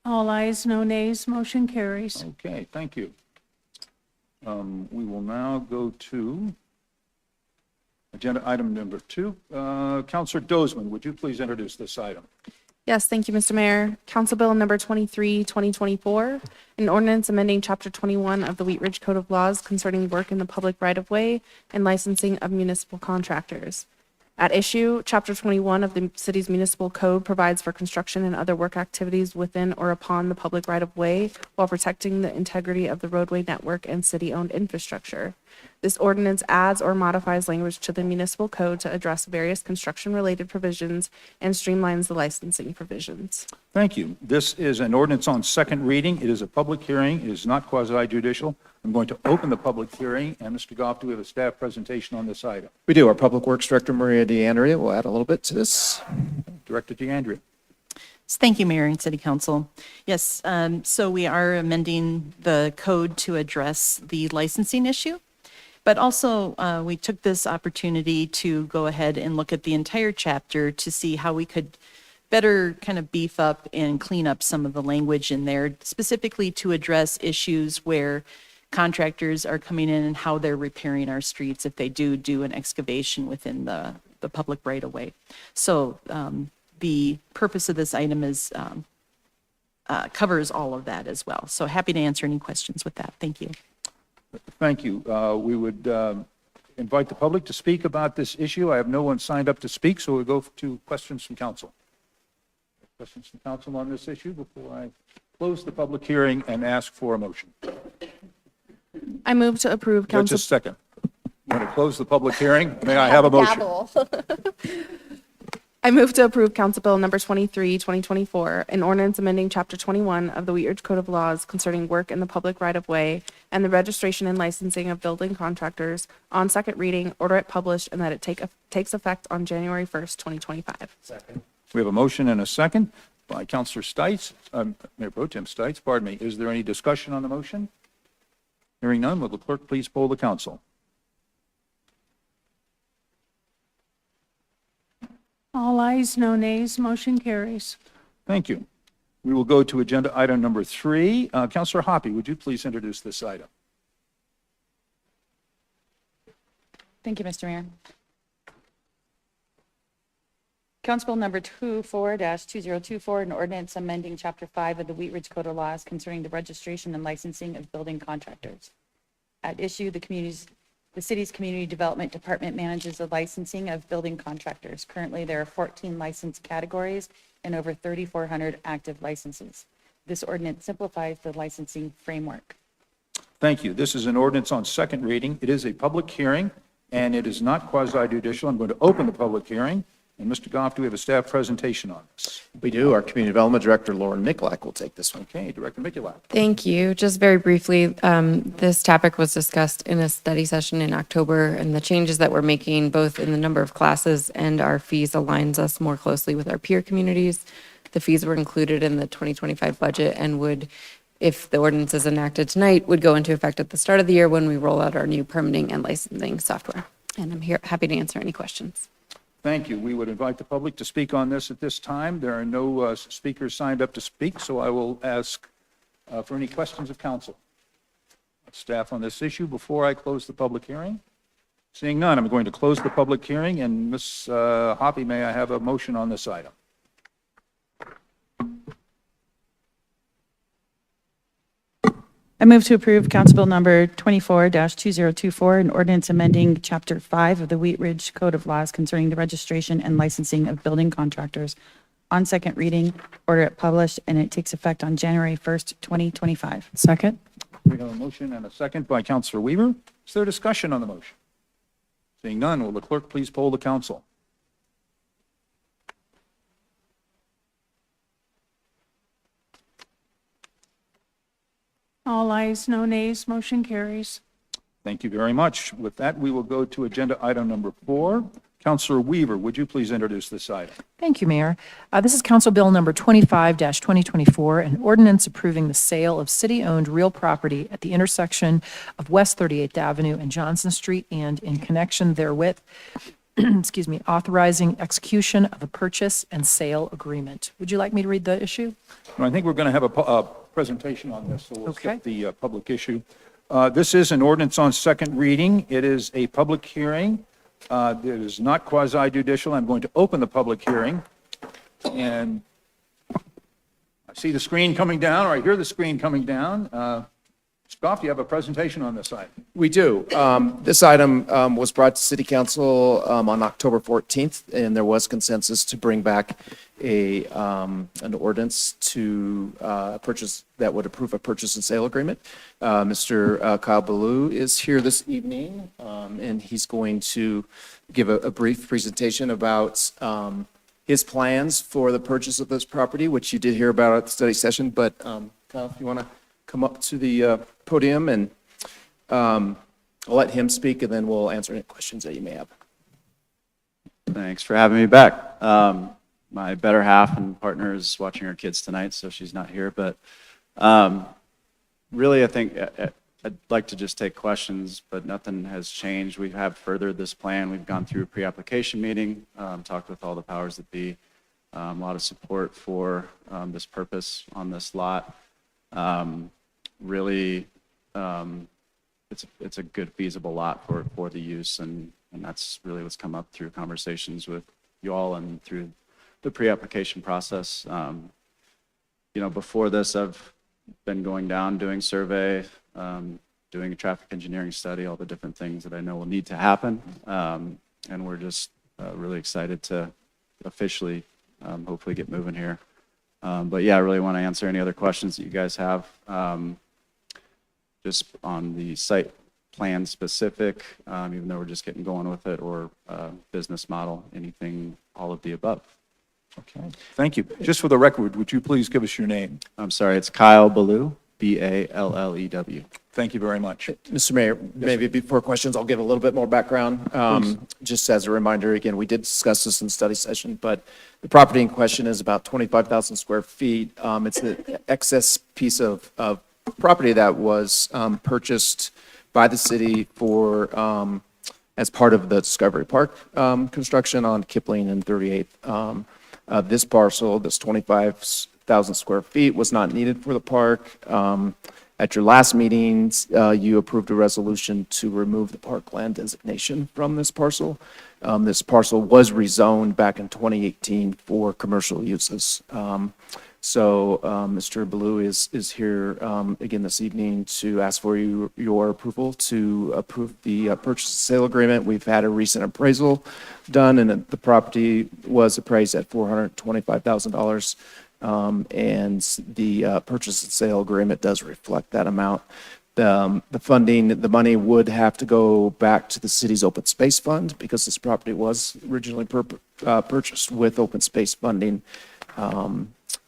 All ayes, no nays, motion carries. Okay, thank you. We will now go to agenda item number 2. Councilor Dozman, would you please introduce this item? Yes, thank you, Mr. Mayor. Council Bill number 23, 2024, an ordinance amending Chapter 21 of the Wheat Ridge Code of Laws concerning work in the public right-of-way and licensing of municipal contractors. At issue, Chapter 21 of the city's municipal code provides for construction and other work activities within or upon the public right-of-way while protecting the integrity of the roadway network and city-owned infrastructure. This ordinance adds or modifies language to the municipal code to address various construction-related provisions and streamlines the licensing provisions. Thank you. This is an ordinance on second reading. It is a public hearing. It is not quasi-judicial. I'm going to open the public hearing. And Mr. Goff, do we have a staff presentation on this item? We do. Our Public Works Director, Maria DeAndrea, will add a little bit to this. Director DeAndrea. Thank you, Mayor and City Council. Yes, so we are amending the code to address the licensing issue. But also, we took this opportunity to go ahead and look at the entire chapter to see how we could better kind of beef up and clean up some of the language in there, specifically to address issues where contractors are coming in and how they're repairing our streets if they do an excavation within the public right-of-way. So the purpose of this item is covers all of that as well. So happy to answer any questions with that. Thank you. Thank you. We would invite the public to speak about this issue. I have no one signed up to speak, so we'll go to questions from council. Questions from council on this issue before I close the public hearing and ask for a motion. I move to approve Just Council. a second. I'm going to close the public hearing. May I have a motion? I move to approve Council Bill number 23, 2024, an ordinance amending Chapter 21 of the Wheat Ridge Code of Laws concerning work in the public right-of-way and the registration and licensing of building contractors on second reading, order it published, and that it takes effect on January 1st, 2025. Second. We have a motion and a second by Councilor Stites, Mayor Pro Tem Stites, pardon me. Is there any discussion on the motion? Hearing none, will the clerk please poll the council? All ayes, no nays, motion carries. Thank you. We will go to agenda item number 3. Councilor Hoppe, would you please introduce this item? Thank you, Mr. Mayor. Council Bill number 24-2024, an ordinance amending Chapter 5 of the Wheat Ridge Code of Laws concerning the registration and licensing of building contractors. At issue, the city's Community Development Department manages the licensing of building contractors. Currently, there are 14 licensed categories and over 3,400 active licenses. This ordinance simplifies the licensing framework. Thank you. This is an ordinance on second reading. It is a public hearing, and it is not quasi-judicial. I'm going to open the public hearing. And Mr. Goff, do we have a staff presentation on this? We do. Our Community Development Director, Lauren Mikulak, will take this one. Okay, Director Mikulak. Thank you. Just very briefly, this topic was discussed in a study session in October, and the changes that we're making, both in the number of classes and our fees, aligns us more closely with our peer communities. The fees were included in the 2025 budget and would, if the ordinance is enacted tonight, would go into effect at the start of the year when we roll out our new permitting and licensing software. And I'm here, happy to answer any questions. Thank you. We would invite the public to speak on this at this time. There are no speakers signed up to speak, so I will ask for any questions of council. Staff on this issue before I close the public hearing. Seeing none, I'm going to close the public hearing, and Ms. Hoppy, may I have a motion on this item? I move to approve Council Bill number 24-2024, an ordinance amending Chapter 5 of the Wheat Ridge Code of Laws concerning the registration and licensing of building contractors on second reading, order it published, and it takes effect on January 1st, 2025. Second. We have a motion and a second by Councilor Weaver. Is there discussion on the motion? Seeing none, will the clerk please poll the council? All ayes, no nays, motion carries. Thank you very much. With that, we will go to agenda item number 4. Councilor Weaver, would you please introduce this item? Thank you, Mayor. This is Council Bill number 25-2024, an ordinance approving the sale of city-owned real property at the intersection of West 38th Avenue and Johnson Street, and in connection therewith, excuse me, authorizing execution of a purchase and sale agreement. Would you like me to read the issue? I think we're going to have a presentation on this, so we'll Okay. skip the public issue. This is an ordinance on second reading. It is a public hearing. It is not quasi-judicial. I'm going to open the public hearing. And I see the screen coming down, or I hear the screen coming down. Scott, you have a presentation on this item. We do. This item was brought to City Council on October 14th, and there was consensus to bring back an ordinance to purchase that would approve a purchase and sale agreement. Mr. Kyle Ballou is here this evening, and he's going to give a brief presentation about his plans for the purchase of this property, which you did hear about at the study session. But Kyle, if you want to come up to the podium, and I'll let him speak, and then we'll answer any questions that you may have. Thanks for having me back. My better half and partner is watching her kids tonight, so she's not here. But really, I think I'd like to just take questions, but nothing has changed. We have furthered this plan. We've gone through a pre-application meeting, talked with all the powers that be, a lot of support for this purpose on this lot. Really, it's a good feasible lot for the use, and that's really what's come up through conversations with you all and through the pre-application process. Before this, I've been going down, doing survey, doing a traffic engineering study, all the different things that I know will need to happen. And we're just really excited to officially, hopefully get moving here. But yeah, I really want to answer any other questions that you guys have. Just on the site plan specific, even though we're just getting going with it, or business model, anything, all of the above. Okay, thank you. Just for the record, would you please give us your name? I'm sorry, it's Kyle Ballou, Ballew. Thank you very much. Mr. Mayor, maybe before questions, I'll give a little bit more background. Just as a reminder, again, we did discuss this in study session, but the property in question is about 25,000 square feet. It's an excess piece of property that was purchased by the city for as part of the Discovery Park construction on Kipling and 38th. This parcel, this 25,000 square feet, was not needed for the park. At your last meetings, you approved a resolution to remove the parkland designation from this parcel. This parcel was rezoned back in 2018 for commercial uses. So Mr. Ballou is here again this evening to ask for your approval to approve the purchase and sale agreement. We've had a recent appraisal done, and the property was appraised at $425,000. And the purchase and sale agreement does reflect that amount. The funding, the money would have to go back to the city's open space fund, because this property was originally purchased with open space funding.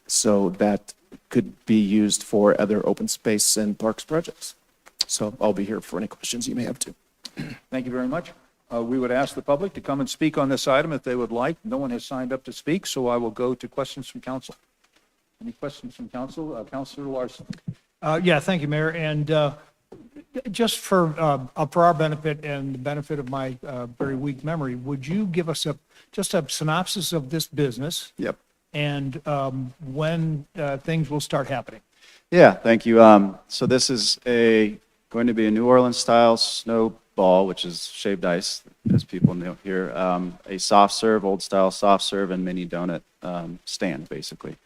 So that could be used for other open space and parks projects. So I'll be here for any questions you may have too. Thank you very much. We would ask the public to come and speak on this item if they would like. No one has signed up to speak, so I will go to questions from council. Any questions from council? Councilor Larson. Yeah, thank you, Mayor. And Just for our benefit and the benefit of my very weak memory, would you give us just a synopsis of this business? Yep. And when things will start happening? Yeah, thank you. So this is going to be a New Orleans style snowball, which is shaved ice, as people know here. A soft serve, old style soft serve, and mini donut stand, basically.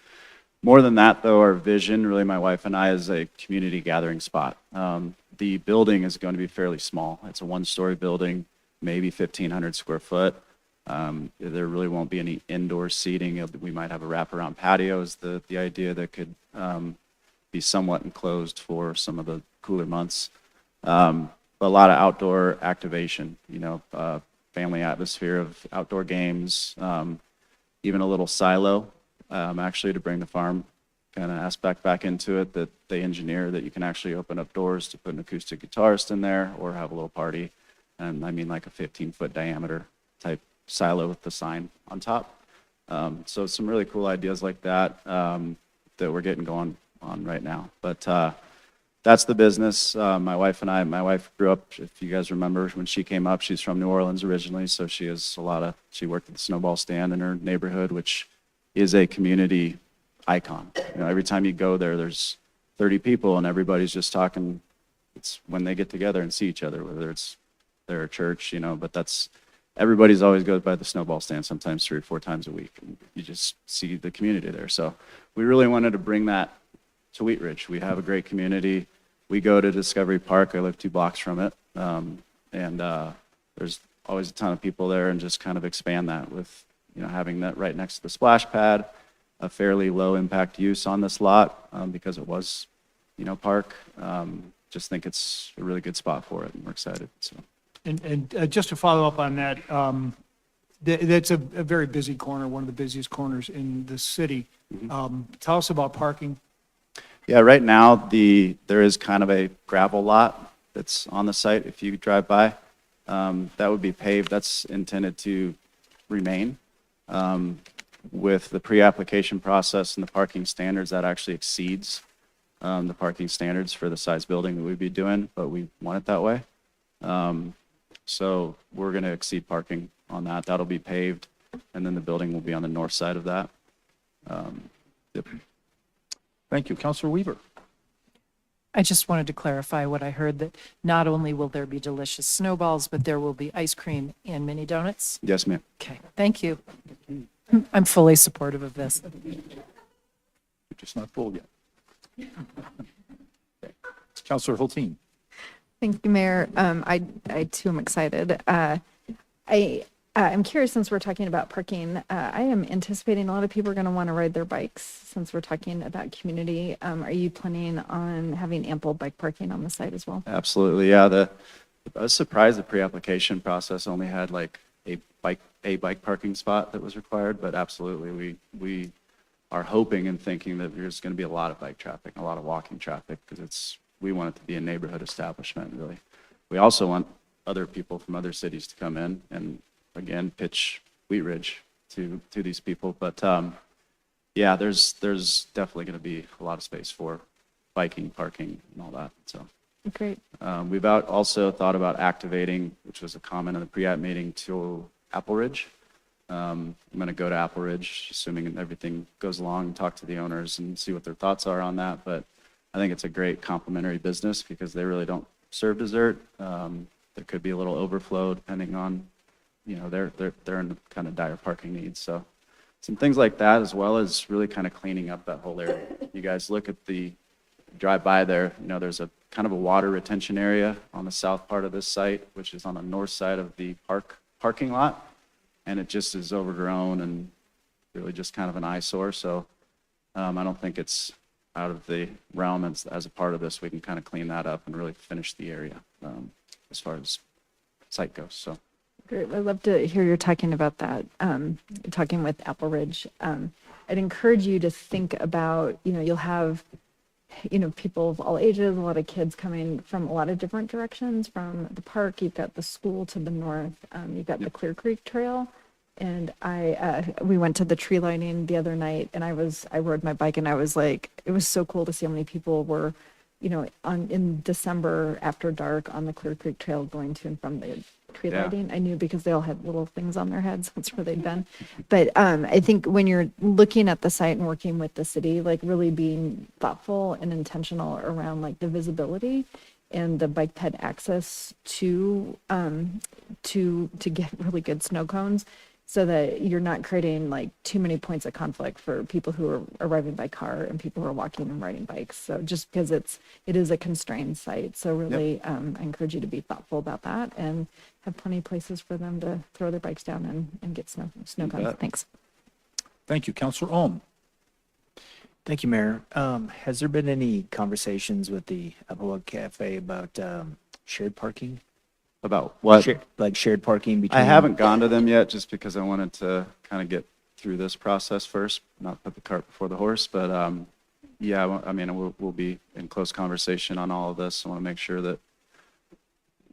More than that, though, our vision, really, my wife and I, is a community gathering spot. The building is going to be fairly small. It's a one-story building, maybe 1,500 square foot. There really won't be any indoor seating. We might have a wraparound patio is the idea that could be somewhat enclosed for some of the cooler months. But a lot of outdoor activation, family atmosphere of outdoor games, even a little silo, actually to bring the farm kind of aspect back into it, that they engineer that you can actually open up doors to put an acoustic guitarist in there or have a little party. And I mean like a 15-foot diameter type silo with the sign on top. So some really cool ideas like that that we're getting going on right now. But that's the business. My wife grew up, if you guys remember, when she came up, she's from New Orleans originally, so she worked at the snowball stand in her neighborhood, which is a community icon. Every time you go there, there's 30 people and everybody's just talking. It's when they get together and see each other, whether it's their church, but everybody's always goes by the snowball stand, sometimes 3 or 4 times a week. And you just see the community there. So we really wanted to bring that to Wheat Ridge. We have a great community. We go to Discovery Park. I live 2 blocks from it. And there's always a ton of people there, and just kind of expand that with, having that right next to the splash pad, a fairly low impact use on this lot because it was, park. Just think it's a really good spot for it, and we're excited. So. And just to follow up on that, that's a very busy corner, one of the busiest corners in the city. Tell us about parking. Yeah, right now there is kind of a gravel lot that's on the site if you drive by. That would be paved. That's intended to remain. With the pre-application process and the parking standards, that actually exceeds the parking standards for the size building that we'd be doing, but we want it that way. So we're going to exceed parking on that. That'll be paved, and then the building will be on the north side of that. Yep. Thank you. Councilor Weaver. I just wanted to clarify what I heard, that not only will there be delicious snowballs, but there will be ice cream and mini donuts. Yes, ma'am. Okay, thank you. I'm fully supportive of this. You're just not full yet. Councilor Hulteen. Thank you, Mayor. I too am excited. I'm curious, since we're talking about parking, I am anticipating a lot of people are going to want to ride their bikes since we're talking about community. Are you planning on having ample bike parking on the site as well? Absolutely, yeah. I was surprised the pre-application process only had like a bike parking spot that was required, but absolutely, we are hoping and thinking that there's going to be a lot of bike traffic, a lot of walking traffic, because we want it to be a neighborhood establishment, really. We also want other people from other cities to come in and, again, pitch Wheat Ridge to these people. But yeah, there's definitely going to be a lot of space for biking, parking, and all that. So great. We've also thought about activating, which was a comment in the pre-app meeting, to Apple Ridge. I'm going to go to Apple Ridge, assuming everything goes along, and talk to the owners and see what their thoughts are on that. But I think it's a great complementary business because they really don't serve dessert. There could be a little overflow depending on, they're in kind of dire parking needs. So some things like that, as well as really kind of cleaning up that whole area. You guys look at drive by there, there's a kind of a water retention area on the south part of this site, which is on the north side of the parking lot. And it just is overgrown and really just kind of an eyesore. So I don't think it's out of the realm as a part of this. We can kind of clean that up and really finish the area as far as site goes. So Great. I'd love to hear you talking about that, talking with Apple Ridge. I'd encourage you to think about, you'll have, people of all ages, a lot of kids coming from a lot of different directions from the park. You've got the school to the north. You've got the Clear Creek Trail. And we went to the tree lighting the other night, and I rode my bike, and I was like, it was so cool to see how many people were in December after dark on the Clear Creek Trail going to and from the tree Yeah. lighting. I knew because they all had little things on their heads. That's where they'd been. But I think when you're looking at the site and working with the city, like really being thoughtful and intentional around like the visibility and the bike ped access to get really good snow cones, so that you're not creating like too many points of conflict for people who are arriving by car and people who are walking and riding bikes. So just because it is a constrained site. So really, I encourage you to be thoughtful about that and have plenty of places for them to throw their bikes down and get snow cones. bet. Thanks. Thank you. Counselor Ohm. Thank you, Mayor. Has there been any conversations with the Applewood Cafe about shared parking? About what? Like shared parking between? I haven't gone to them yet, just because I wanted to kind of get through this process first, not put the cart before the horse. But yeah, I mean, we'll be in close conversation on all of this. I want to make sure that,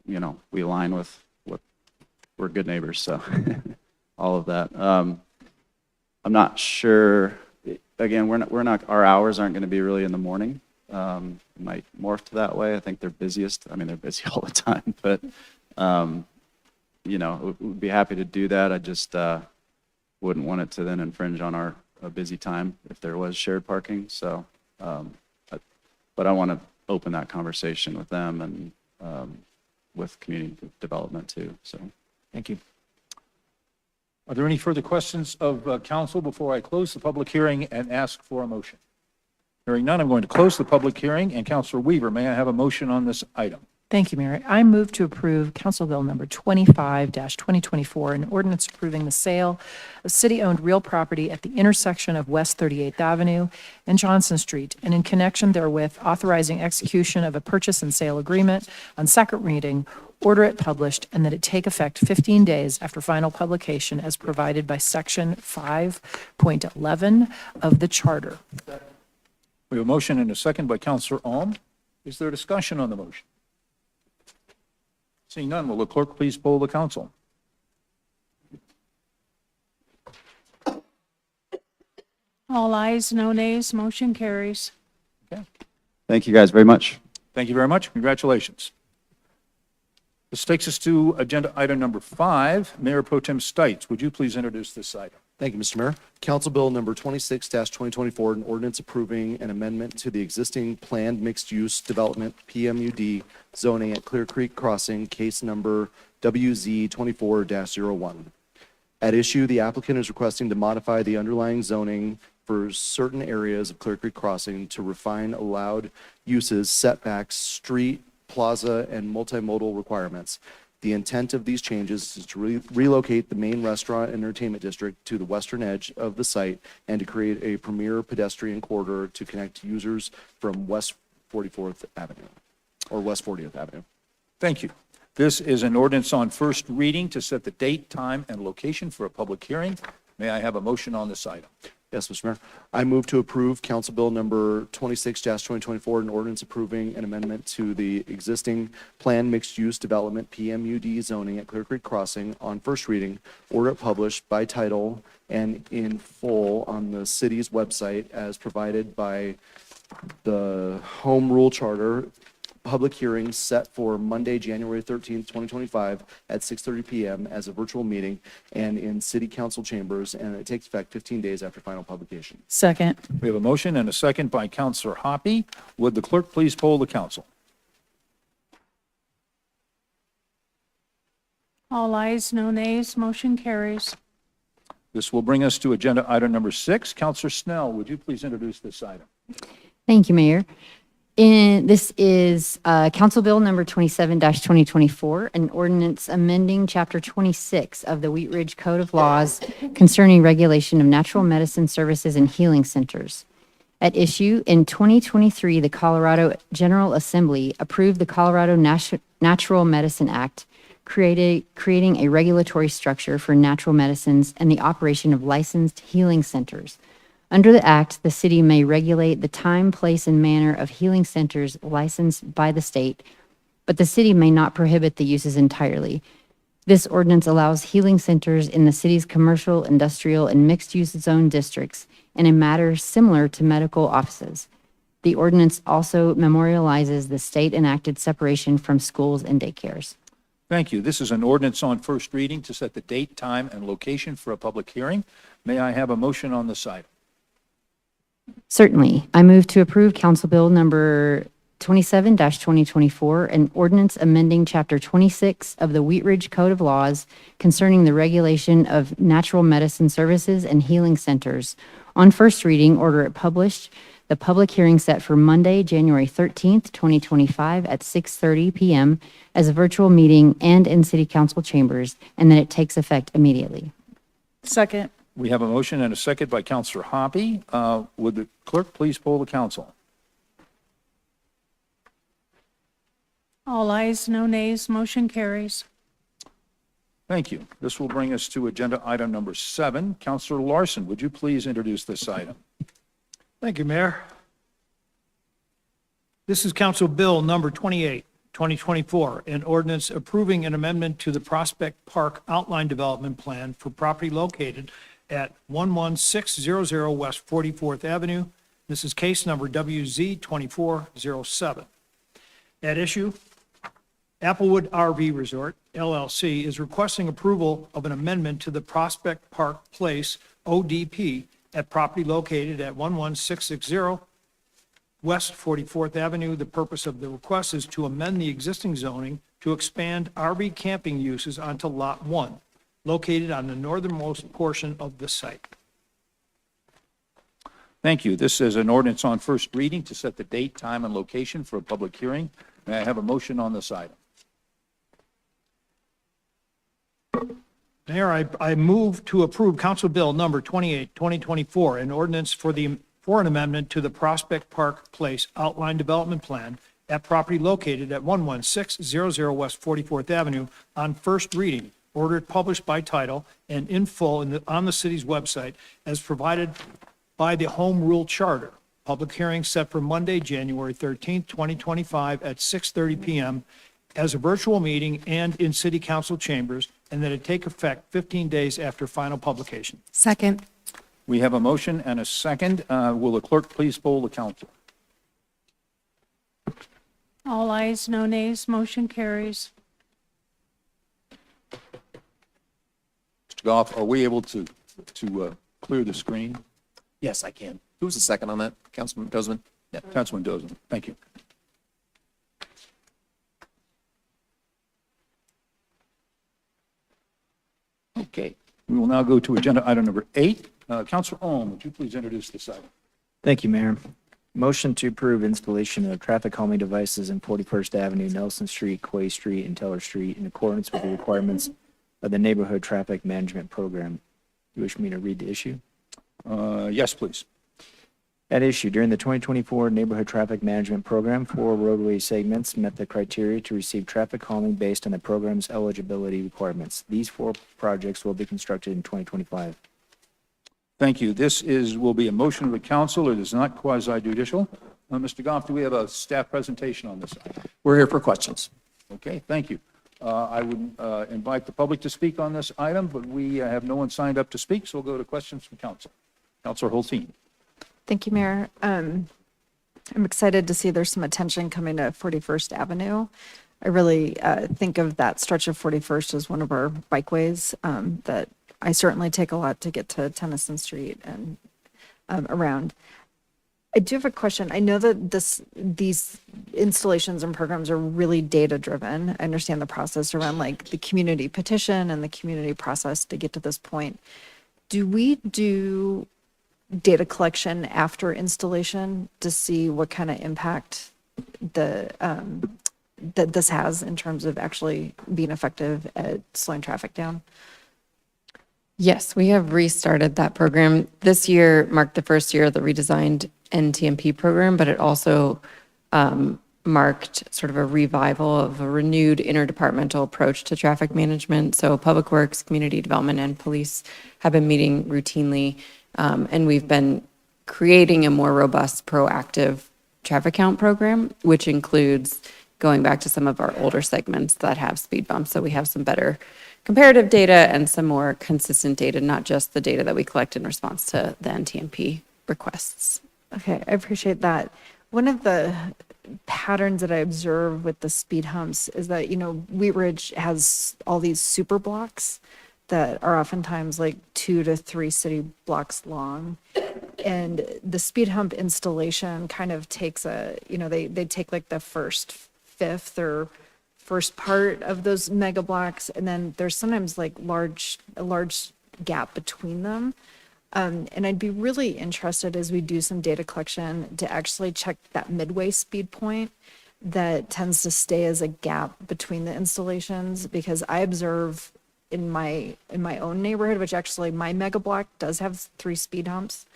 we align with what we're good neighbors. So all of that. I'm not sure. Again, we're not. Our hours aren't going to be really in the morning. It might morph to that way. I think they're busiest. I mean, they're busy all the time, but we'd be happy to do that. I just wouldn't want it to then infringe on our busy time if there was shared parking. So, but I want to open that conversation with them and with community development too. So, thank you. Are there any further questions of council before I close the public hearing and ask for a motion? Hearing none, I'm going to close the public hearing. And Counselor Weaver, may I have a motion on this item? Thank you, Mayor. I move to approve Council Bill number 25-2024, an ordinance approving the sale of city-owned real property at the intersection of West 38th Avenue and Johnson Street, and in connection therewith, authorizing execution of a purchase and sale agreement on second reading, order it published, and that it take effect 15 days after final publication as provided by Section 5.11 of the Charter. We have a motion and a second by Counselor Ohm. Is there discussion on the motion? Seeing none, will the clerk please poll the council? All ayes, no nays, motion carries. thank you guys very much. Thank you very much. Congratulations. This takes us to agenda item number 5. Mayor Pro Tem Stites, would you please introduce this item? Thank you, Mr. Mayor. Council Bill number 26-2024, an ordinance approving an amendment to the existing planned mixed-use development PMUD zoning at Clear Creek Crossing, case number WZ 24-01. At issue, the applicant is requesting to modify the underlying zoning for certain areas of Clear Creek Crossing to refine allowed uses, setbacks, street, plaza, and multimodal requirements. The intent of these changes is to relocate the main restaurant and entertainment district to the western edge of the site and to create a premier pedestrian corridor to connect users from West 44th Avenue, or West 40th Avenue. Thank you. This is an ordinance on first reading to set the date, time, and location for a public hearing. May I have a motion on this item? Yes, Mr. Mayor. I move to approve Council Bill number 26-2024, an ordinance approving an amendment to the existing planned mixed-use development PMUD zoning at Clear Creek Crossing on first reading, order it published by title and in full on the city's website as provided by the Home Rule Charter. Public hearing set for Monday, January 13th, 2025 at 6:30 p.m. as a virtual meeting and in city council chambers, and it takes effect 15 days after final publication. Second. We have a motion and a second by Counselor Hoppy. Would the clerk please poll the council? All ayes, no nays, motion carries. This will bring us to agenda item number 6. Counselor Snell, would you please introduce this item? Thank you, Mayor. This is Council Bill number 27-2024, an ordinance amending Chapter 26 of the Wheat Ridge Code of Laws concerning regulation of natural medicine services and healing centers. At issue, in 2023, the Colorado General Assembly approved the Colorado Natural Medicine Act, creating a regulatory structure for natural medicines and the operation of licensed healing centers. Under the Act, the city may regulate the time, place, and manner of healing centers licensed by the state, but the city may not prohibit the uses entirely. This ordinance allows healing centers in the city's commercial, industrial, and mixed-use zone districts in a matter similar to medical offices. The ordinance also memorializes the state-enacted separation from schools and daycares. Thank you. This is an ordinance on first reading to set the date, time, and location for a public hearing. May I have a motion on this item? Certainly. I move to approve Council Bill number 27-2024, an ordinance amending Chapter 26 of the Wheat Ridge Code of Laws concerning the regulation of natural medicine services and healing centers. On first reading, order it published. The public hearing set for Monday, January 13th, 2025 at 6:30 p.m. as a virtual meeting and in City Council chambers, and that it takes effect immediately. Second. We have a motion and a second by Counselor Hoppy. Would the clerk please poll the council? All ayes, no nays, motion carries. Thank you. This will bring us to agenda item number 7. Counselor Larson, would you please introduce this item? Thank you, Mayor. This is Council Bill number 28, 2024, an ordinance approving an amendment to the Prospect Park Outline Development Plan for property located at 11600 West 44th Avenue. This is case number WZ 2407. At issue, Applewood RV Resort, LLC, is requesting approval of an amendment to the Prospect Park Place, ODP, at property located at 11660 West 44th Avenue. The purpose of the request is to amend the existing zoning to expand RV camping uses onto Lot 1, located on the northernmost portion of the site. Thank you. This is an ordinance on first reading to set the date, time, and location for a public hearing. May I have a motion on this item? Mayor, I move to approve Council Bill number 28, 2024, an ordinance for an amendment to the Prospect Park Place Outline Development Plan at property located at 11600 West 44th Avenue on first reading, ordered published by title and in full on the city's website as provided by the Home Rule Charter. Public hearing set for Monday, January 13th, 2025 at 6:30 p.m. as a virtual meeting and in City Council chambers, and that it take effect 15 days after final publication. Second. We have a motion and a second. Will the clerk please poll the council? All ayes, no nays, motion carries. Mr. Goff, are we able to clear the screen? Yes, I can. Who was the second on that? Councilman Dozeman? Yeah. Councilman Dozeman, thank you. Okay, we will now go to agenda item number 8. Councilor Ohm, would you please introduce this item? Thank you, Mayor. Motion to approve installation of traffic calming devices in 41st Avenue, Nelson Street, Quay Street, and Teller Street in accordance with the requirements of the Neighborhood Traffic Management Program. You wish me to read the issue? Yes, please. At issue, during the 2024 Neighborhood Traffic Management Program, 4 roadway segments met the criteria to receive traffic calming based on the program's eligibility requirements. These 4 projects will be constructed in 2025. Thank you. This will be a motion of the council. It is not quasi-judicial. Mr. Goff, do we have a staff presentation on this item? We're here for questions. Okay, thank you. I would invite the public to speak on this item, but we have no one signed up to speak, so we'll go to questions from council. Councilor Hulteen. Thank you, Mayor. I'm excited to see there's some attention coming to 41st Avenue. I really think of that stretch of 41st as one of our bikeways that I certainly take a lot to get to Tennyson Street and around. I do have a question. I know that these installations and programs are really data-driven. I understand the process around like the community petition and the community process to get to this point. Do we do data collection after installation to see what kind of impact that this has in terms of actually being effective at slowing traffic down? Yes, we have restarted that program. This year marked the first year of the redesigned NTMP program, but it also marked sort of a revival of a renewed interdepartmental approach to traffic management. So Public Works, Community Development, and Police have been meeting routinely, and we've been creating a more robust, proactive traffic count program, which includes going back to some of our older segments that have speed bumps. So we have some better comparative data and some more consistent data, not just the data that we collect in response to the NTMP requests. Okay, I appreciate that. One of the patterns that I observe with the speed humps is that, Wheat Ridge has all these super blocks that are oftentimes like 2 to 3 city blocks long. And the speed hump installation kind of takes they take like the first fifth or first part of those mega blocks, and then there's sometimes like a large gap between them. And I'd be really interested as we do some data collection to actually check that midway speed point that tends to stay as a gap between the installations, because I observe in my own neighborhood, which actually my mega block does have 3 speed humps.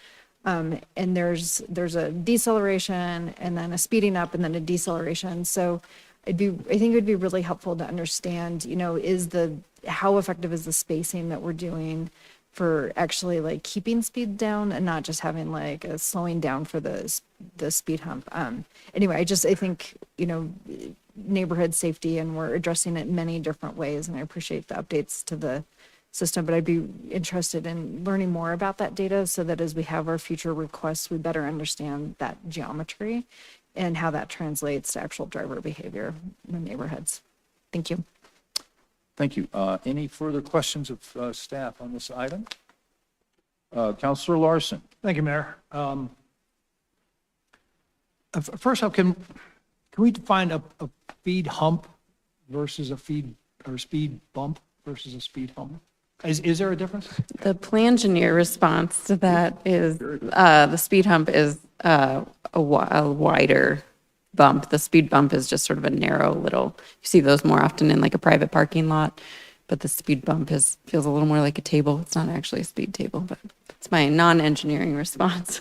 And there's a deceleration and then a speeding up and then a deceleration. So I think it would be really helpful to understand, how effective is the spacing that we're doing for actually like keeping speed down and not just having like a slowing down for the speed hump. Anyway, I think, neighborhood safety, and we're addressing it in many different ways. And I appreciate the updates to the system, but I'd be interested in learning more about that data so that as we have our future requests, we better understand that geometry and how that translates to actual driver behavior in the neighborhoods. Thank you. Thank you. Any further questions of staff on this item? Counselor Larson. Thank you, Mayor. First off, can we define a speed hump versus a speed bump versus a speed hump? Is there a difference? The plan engineer response to that is the speed hump is a wider bump. The speed bump is just sort of a narrow little, you see those more often in like a private parking lot, but the speed bump feels a little more like a table. It's not actually a speed table, but it's my non-engineering response.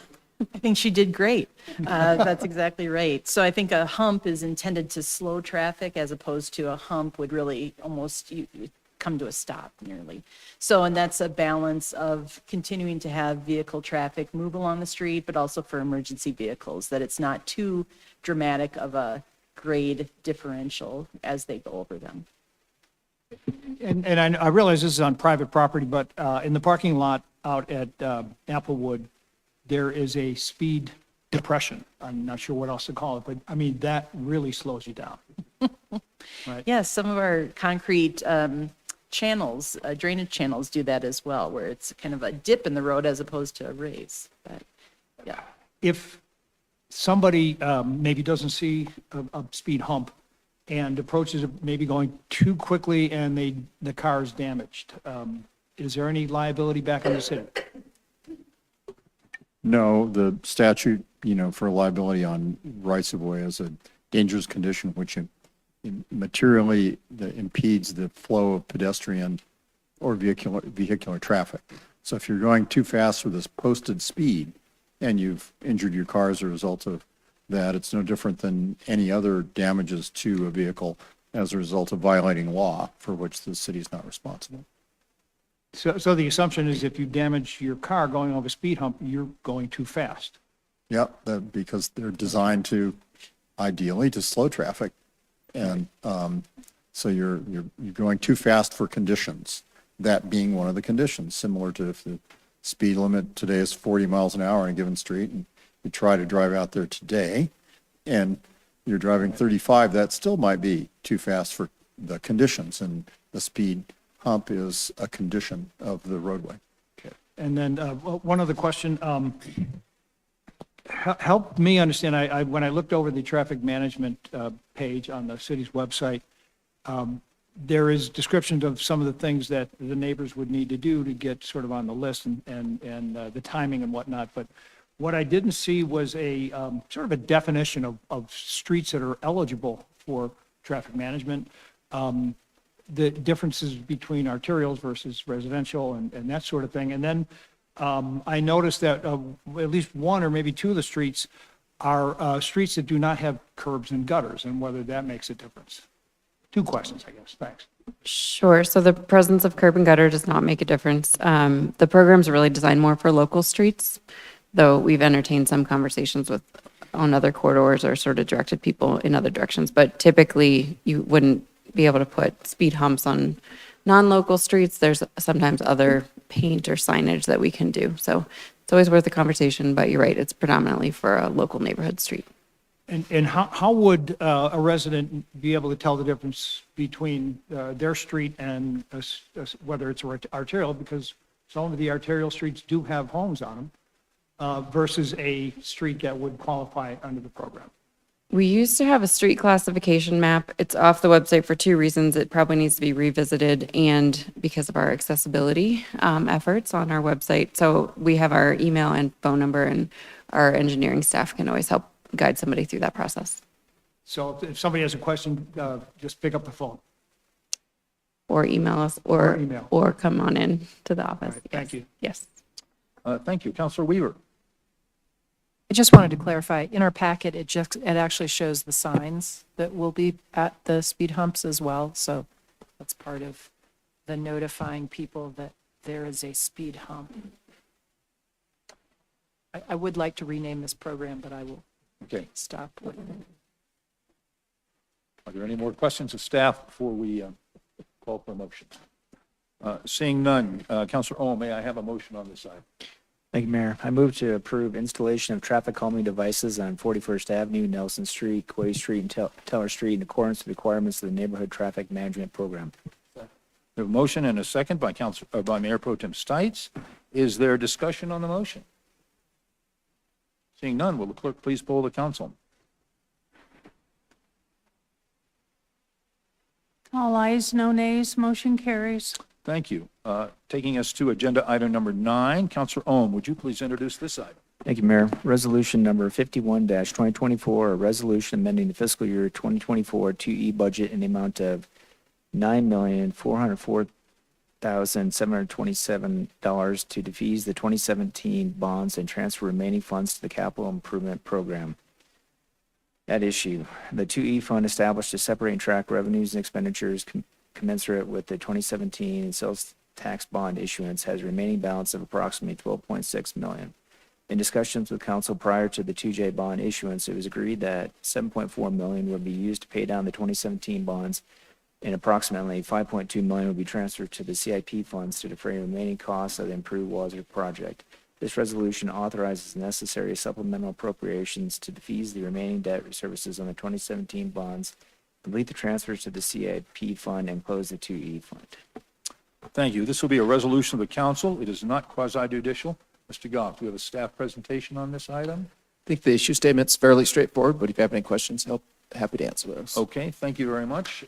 I think she did great. That's exactly right. So I think a hump is intended to slow traffic, as opposed to a hump would really almost come to a stop nearly. So, and that's a balance of continuing to have vehicle traffic move along the street, but also for emergency vehicles, that it's not too dramatic of a grade differential as they go over them. And I realize this is on private property, but in the parking lot out at Applewood, there is a speed depression. I'm not sure what else to call it, but I mean, that really slows you down. Right? Yes, some of our concrete channels, drainage channels do that as well, where it's kind of a dip in the road as opposed to a raise. But yeah. If somebody maybe doesn't see a speed hump and approaches it maybe going too quickly and the car is damaged, is there any liability back on the city? No, the statute, for liability on rights of way is a dangerous condition which materially impedes the flow of pedestrian or vehicular traffic. So if you're going too fast with this posted speed and you've injured your car as a result of that, it's no different than any other damages to a vehicle as a result of violating law for which the city is not responsible. So the assumption is if you damage your car going over a speed hump, you're going too fast. Yep, because they're designed to, ideally, to slow traffic. And so you're going too fast for conditions, that being one of the conditions, similar to if the speed limit today is 40 miles an hour on a given street, and you try to drive out there today, and you're driving 35, that still might be too fast for the conditions, and the speed hump is a condition of the roadway. Okay. And then one other question. Help me understand, when I looked over the traffic management page on the city's website, there is descriptions of some of the things that the neighbors would need to do to get sort of on the list and the timing and whatnot. But what I didn't see was a sort of a definition of streets that are eligible for traffic management, the differences between arterials versus residential and that sort of thing. And then I noticed that at least one or maybe two of the streets are streets that do not have curbs and gutters, and whether that makes a difference. Two questions, I guess. Thanks. Sure. So the presence of curb and gutter does not make a difference. The program's really designed more for local streets, though we've entertained some conversations on other corridors or sort of directed people in other directions. But typically, you wouldn't be able to put speed humps on non-local streets. There's sometimes other paint or signage that we can do. So it's always worth a conversation, but you're right, it's predominantly for a local neighborhood street. And how would a resident be able to tell the difference between their street and whether it's arterial, because some of the arterial streets do have homes on them, versus a street that would qualify under the program? We used to have a street classification map. It's off the website for two reasons. It probably needs to be revisited and because of our accessibility efforts on our website. So we have our email and phone number, and our engineering staff can always help guide somebody through that process. So if somebody has a question, just pick up the phone. Or email us, Or email. or come on in to the office. Right, thank you. Yes. Thank you. Counselor Weaver. I just wanted to clarify, in our packet, it actually shows the signs that will be at the speed humps as well. So that's part of the notifying people that there is a speed hump. I would like to rename this program, but I will Okay. stop with it. Are there any more questions of staff before we call for a motion? Seeing none, Counselor Owen, may I have a motion on this item? Thank you, Mayor. I move to approve installation of traffic calming devices on 41st Avenue, Nelson Street, Quay Street, and Teller Street in accordance with the requirements of the Neighborhood Traffic Management Program. We have a motion and a second by Mayor Pro Tem Stites. Is there discussion on the motion? Seeing none, will the clerk please poll the council? All ayes, no nays, motion carries. Thank you. Taking us to agenda item number 9, Counselor Ohm, would you please introduce this item? Thank you, Mayor. Resolution number 51-2024, a resolution amending the fiscal year 2024 2E budget in the amount of $9,404,727 to defease the 2017 bonds and transfer remaining funds to the capital improvement program. At issue, the 2E fund established to separate and track revenues and expenditures commensurate with the 2017 sales tax bond issuance has a remaining balance of approximately $12.6 million. In discussions with council prior to the 2J bond issuance, it was agreed that $7.4 million would be used to pay down the 2017 bonds, and approximately $5.2 million would be transferred to the CIP funds to defray remaining costs of the improved water project. This resolution authorizes necessary supplemental appropriations to defease the remaining debt services on the 2017 bonds, complete the transfers to the CIP fund, and close the 2E fund. Thank you. This will be a resolution of the council. It is not quasi-judicial. Mr. Goff, do we have a staff presentation on this item? I think the issue statement's fairly straightforward, but if you have any questions, happy to answer those. Okay, thank you very much.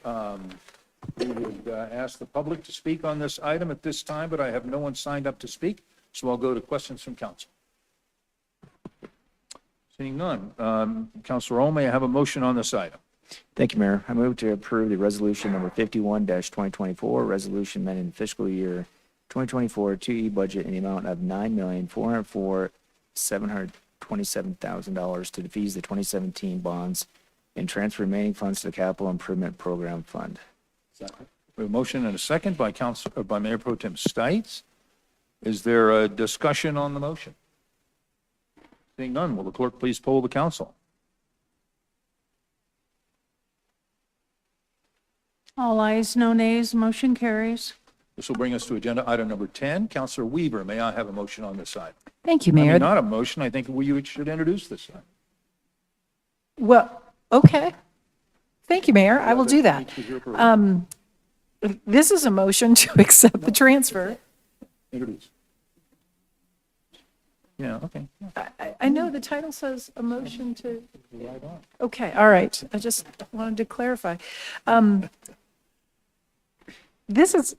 We would ask the public to speak on this item at this time, but I have no one signed up to speak, so I'll go to questions from council. Seeing none. Counselor Ohm, may I have a motion on this item? Thank you, Mayor. I move to approve the resolution number 51-2024, resolution amending the fiscal year 2024 2E budget in the amount of $9,404,727,000 to defease the 2017 bonds and transfer remaining funds to the capital improvement program fund. We have a motion and a second by Mayor Pro Tem Stites. Is there a discussion on the motion? Seeing none, will the clerk please poll the council? All ayes, no nays, motion carries. This will bring us to agenda item number 10. Counselor Weaver, may I have a motion on this item? Thank you, I mean, Mayor. not a motion. I think you should introduce this item. Well, okay. Thank you, Mayor. I will do that. This is a motion to accept the transfer. Introduce. Yeah, okay. I know the title says a motion to. Okay, all right. I just wanted to clarify. This is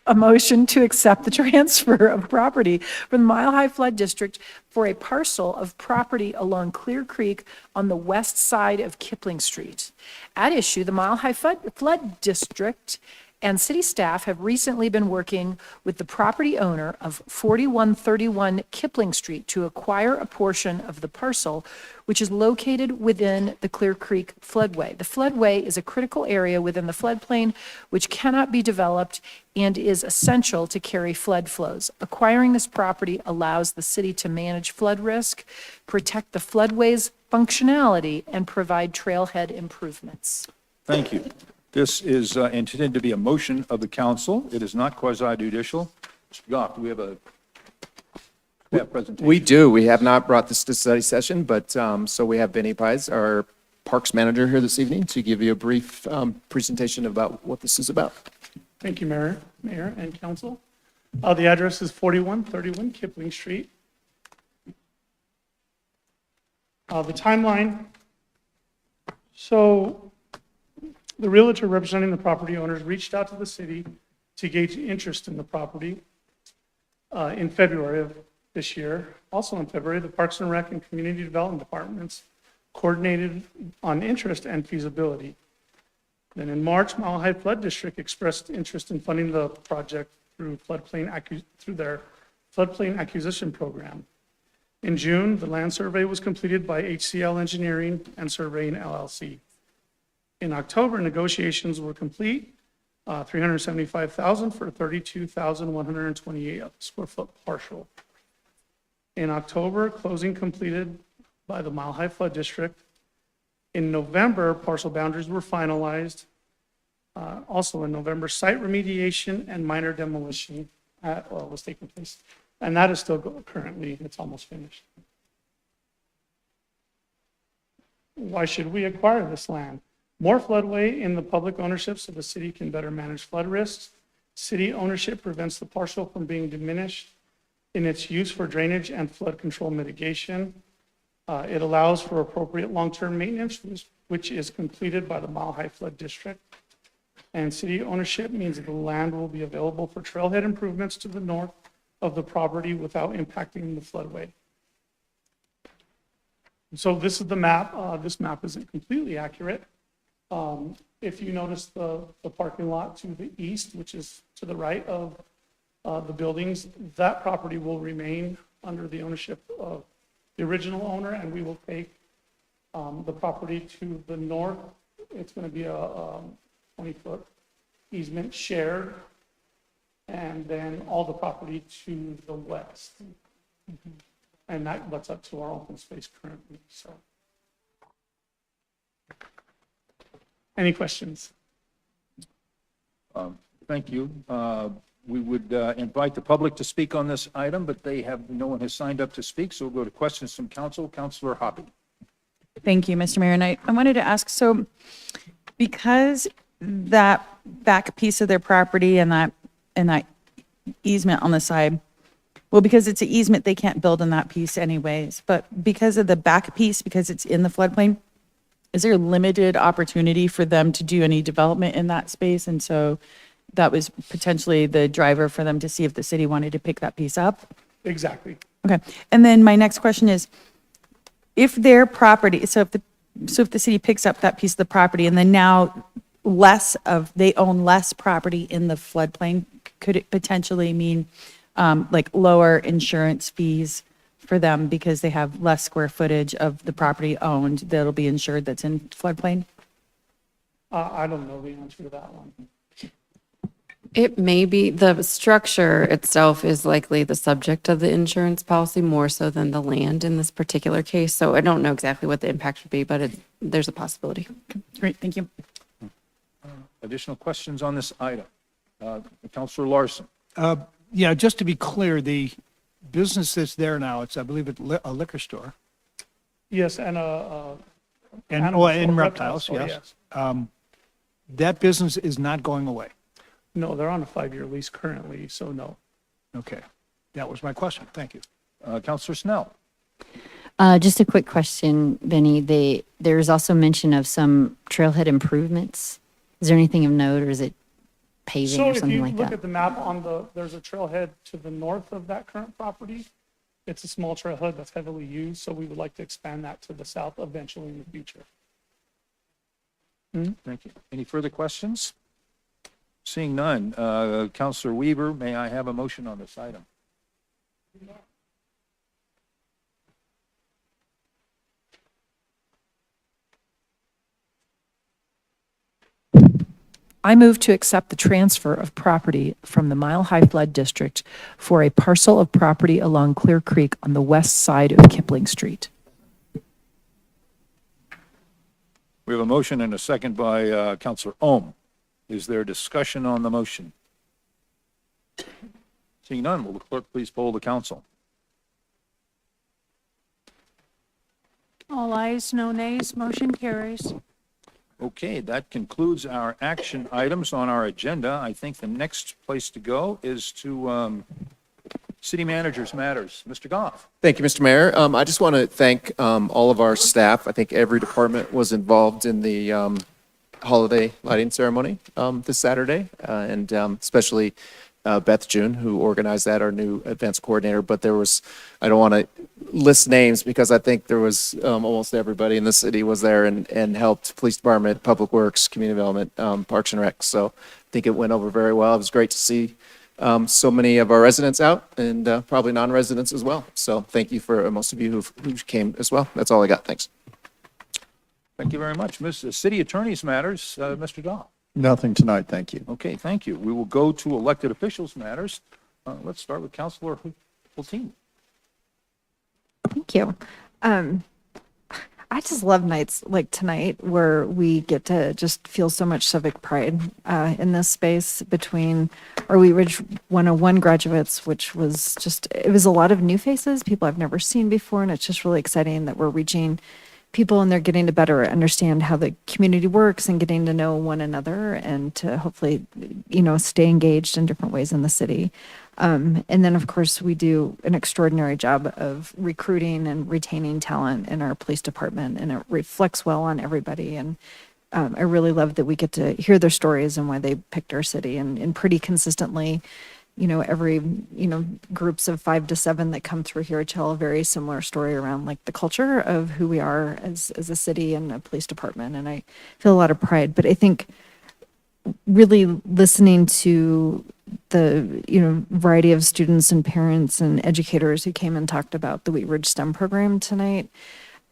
a motion to accept the transfer of property from the Mile High Flood District for a parcel of property along Clear Creek on the west side of Kipling Street. At issue, the Mile High Flood District and city staff have recently been working with the property owner of 4131 Kipling Street to acquire a portion of the parcel, which is located within the Clear Creek floodway. The floodway is a critical area within the floodplain which cannot be developed and is essential to carry flood flows. Acquiring this property allows the city to manage flood risk, protect the floodway's functionality, and provide trailhead improvements. Thank you. This is intended to be a motion of the council. It is not quasi-judicial. Mr. Goff, do we have a staff presentation? We do. We have not brought this to study session, but so we have Benny Pies, our Parks Manager here this evening to give you a brief presentation about what this is about. Thank you, Mayor and Council. The address is 4131 Kipling Street. The timeline. So the realtor representing the property owners reached out to the city to gauge interest in the property in February of this year. Also in February, the Parks and Rec and Community Development Departments coordinated on interest and feasibility. Then in March, Mile High Flood District expressed interest in funding the project through their floodplain acquisition program. In June, the land survey was completed by HCL Engineering and Surveying LLC. In October, negotiations were complete, $375,000 for a 32,128 square foot parcel. In October, closing completed by the Mile High Flood District. In November, parcel boundaries were finalized. Also in November, site remediation and minor demolition was taking place. And that is still currently, it's almost finished. Why should we acquire this land? More floodway in the public ownership so the city can better manage flood risks. City ownership prevents the parcel from being diminished in its use for drainage and flood control mitigation. It allows for appropriate long-term maintenance, which is completed by the Mile High Flood District. And city ownership means that the land will be available for trailhead improvements to the north of the property without impacting the floodway. So this is the map. This map isn't completely accurate. If you notice the parking lot to the east, which is to the right of the buildings, that property will remain under the ownership of the original owner, and we will take the property to the north. It's going to be a 20-foot easement shared, and then all the property to the west. And that butts up to our open space currently. So, any questions? Thank you. We would invite the public to speak on this item, but no one has signed up to speak, so we'll go to questions from council. Councilor Hoppy. Thank you, Mr. Mayor. And I wanted to ask, so because that back piece of their property and that easement on the side, well, because it's an easement, they can't build on that piece anyways. But because of the back piece, because it's in the floodplain, is there limited opportunity for them to do any development in that space? And so that was potentially the driver for them to see if the city wanted to pick that piece up? Exactly. Okay. And then my next question is, if their property, so if the city picks up that piece of the property and then now they own less property in the floodplain, could it potentially mean like lower insurance fees for them because they have less square footage of the property owned that'll be insured that's in floodplain? I don't know the answer to that one. It may be, the structure itself is likely the subject of the insurance policy more so than the land in this particular case. So I don't know exactly what the impact would be, but there's a possibility. Great, thank you. Additional questions on this item? Councilor Larson. Yeah, just to be clear, the business that's there now, I believe it's a liquor store. Yes, and reptiles, store, yes. That business is not going away. No, they're on a 5-year lease currently, so no. Okay, that was my question. Thank you. Councilor Snell. Just a quick question, Benny. There's also mention of some trailhead improvements. Is there anything of note, or is it paving or something like So if you look that? at the map there's a trailhead to the north of that current property. It's a small trailhead that's heavily used, so we would like to expand that to the south eventually in the future. Thank you. Any further questions? Seeing none, Councilor Weaver, may I have a motion on this item? I move to accept the transfer of property from the Mile High Flood District for a parcel of property along Clear Creek on the west side of Kipling Street. We have a motion and a second by Councilor Ohm. Is there discussion on the motion? Seeing none, will the clerk please poll the council? All ayes, no nays, motion carries. Okay, that concludes our action items on our agenda. I think the next place to go is to City Managers Matters. Mr. Goff. Thank you, Mr. Mayor. I just want to thank all of our staff. I think every department was involved in the holiday lighting ceremony this Saturday, and especially Beth June, who organized that, our new events coordinator. But there was, I don't want to list names because I think there was almost everybody in the city was there and helped police department, public works, community development, parks and rec. So I think it went over very well. It was great to see so many of our residents out and probably non-residents as well. So thank you for most of you who came as well. That's all I got. Thanks. Thank you very much. City Attorney's Matters, Mr. Dahl. Nothing tonight, thank you. Okay, thank you. We will go to Elected Officials Matters. Let's start with Councilor Hulteen. Thank you. I just love nights like tonight where we get to just feel so much civic pride in this space between our Wheat Ridge 101 graduates, which was just, it was a lot of new faces, people I've never seen before, and it's just really exciting that we're reaching people and they're getting to better understand how the community works and getting to know one another and to hopefully, stay engaged in different ways in the city. And then, of course, we do an extraordinary job of recruiting and retaining talent in our police department, and it reflects well on everybody. And I really love that we get to hear their stories and why they picked our city. And pretty consistently, every, groups of 5 to 7 that come through here tell a very similar story around like the culture of who we are as a city and a police department. And I feel a lot of pride, but I think really listening to the variety of students and parents and educators who came and talked about the Wheat Ridge STEM program tonight,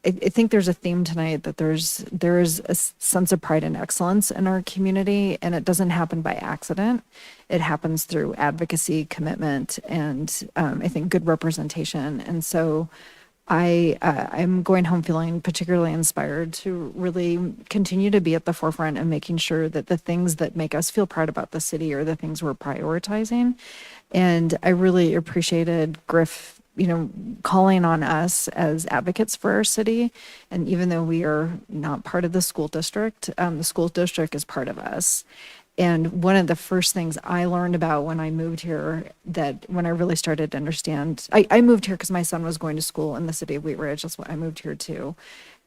I think there's a theme tonight that there is a sense of pride and excellence in our community, and it doesn't happen by accident. It happens through advocacy, commitment, and I think good representation. And so I'm going home feeling particularly inspired to really continue to be at the forefront of making sure that the things that make us feel proud about the city are the things we're prioritizing. And I really appreciated Griff, calling on us as advocates for our city. And even though we are not part of the school district is part of us. And one of the first things I learned about when I moved here, that when I really started to understand, I moved here because my son was going to school in the city of Wheat Ridge. That's why I moved here too.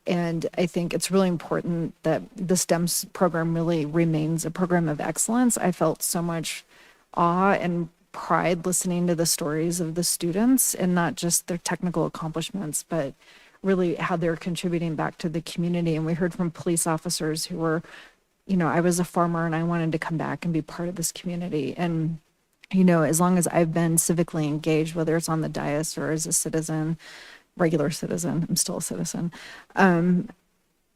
And I think it's really important that the STEM program really remains a program of excellence. I felt so much awe and pride listening to the stories of the students, and not just their technical accomplishments, but really how they're contributing back to the community. And we heard from police officers who were, I was a farmer and I wanted to come back and be part of this community. And, as long as I've been civically engaged, whether it's on the dais or as a citizen, regular citizen, I'm still a citizen.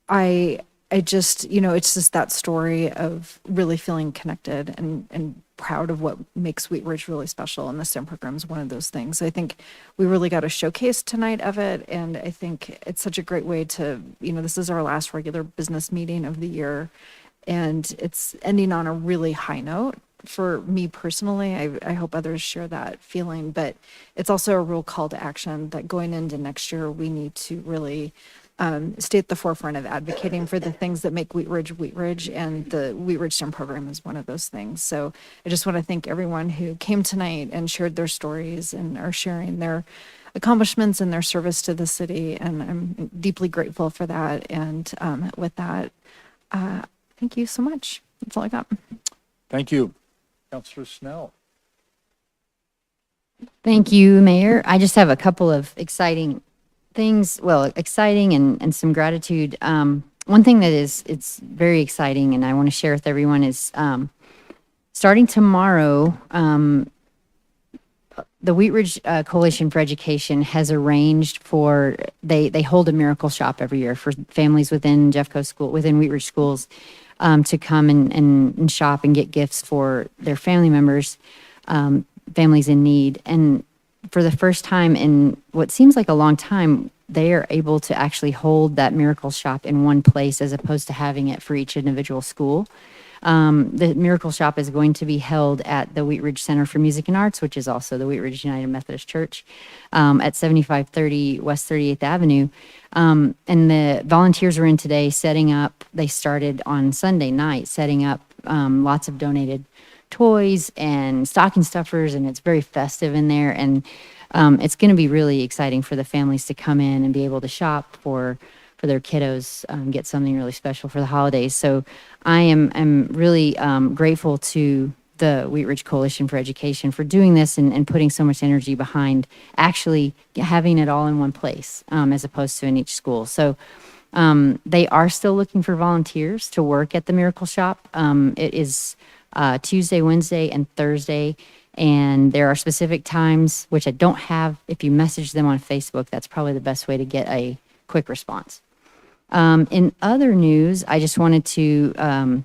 I just, it's just that story of really feeling connected and proud of what makes Wheat Ridge really special. And the STEM program is one of those things. I think we really got a showcase tonight of it. And I think it's such a great way to, this is our last regular business meeting of the year. And it's ending on a really high note for me personally. I hope others share that feeling, but it's also a real call to action that going into next year, we need to really stay at the forefront of advocating for the things that make Wheat Ridge, and the Wheat Ridge STEM program is one of those things. So I just want to thank everyone who came tonight and shared their stories and are sharing their accomplishments and their service to the city. And I'm deeply grateful for that. And with that, thank you so much. That's all I got. Thank you. Councilor Snell. Thank you, Mayor. I just have a couple of exciting things, exciting and some gratitude. One thing that it's very exciting and I want to share with everyone is starting tomorrow, the Wheat Ridge Coalition for Education has arranged for, they hold a miracle shop every year for families within Jeffco School, within Wheat Ridge schools, to come and shop and get gifts for their family members, families in need. And for the first time in what seems like a long time, they are able to actually hold that miracle shop in one place as opposed to having it for each individual school. The Miracle Shop is going to be held at the Wheat Ridge Center for Music and Arts, which is also the Wheat Ridge United Methodist Church, at 7530 West 38th Avenue. And the volunteers were in today setting up, they started on Sunday night, setting up lots of donated toys and stocking stuffers, and it's very festive in there. And it's going to be really exciting for the families to come in and be able to shop for their kiddos, get something really special for the holidays. So I am really grateful to the Wheat Ridge Coalition for Education for doing this and putting so much energy behind actually having it all in one place, as opposed to in each school. So they are still looking for volunteers to work at the Miracle Shop. It is Tuesday, Wednesday, and Thursday. And there are specific times, which I don't have. If you message them on Facebook, that's probably the best way to get a quick response. In other news, I just wanted to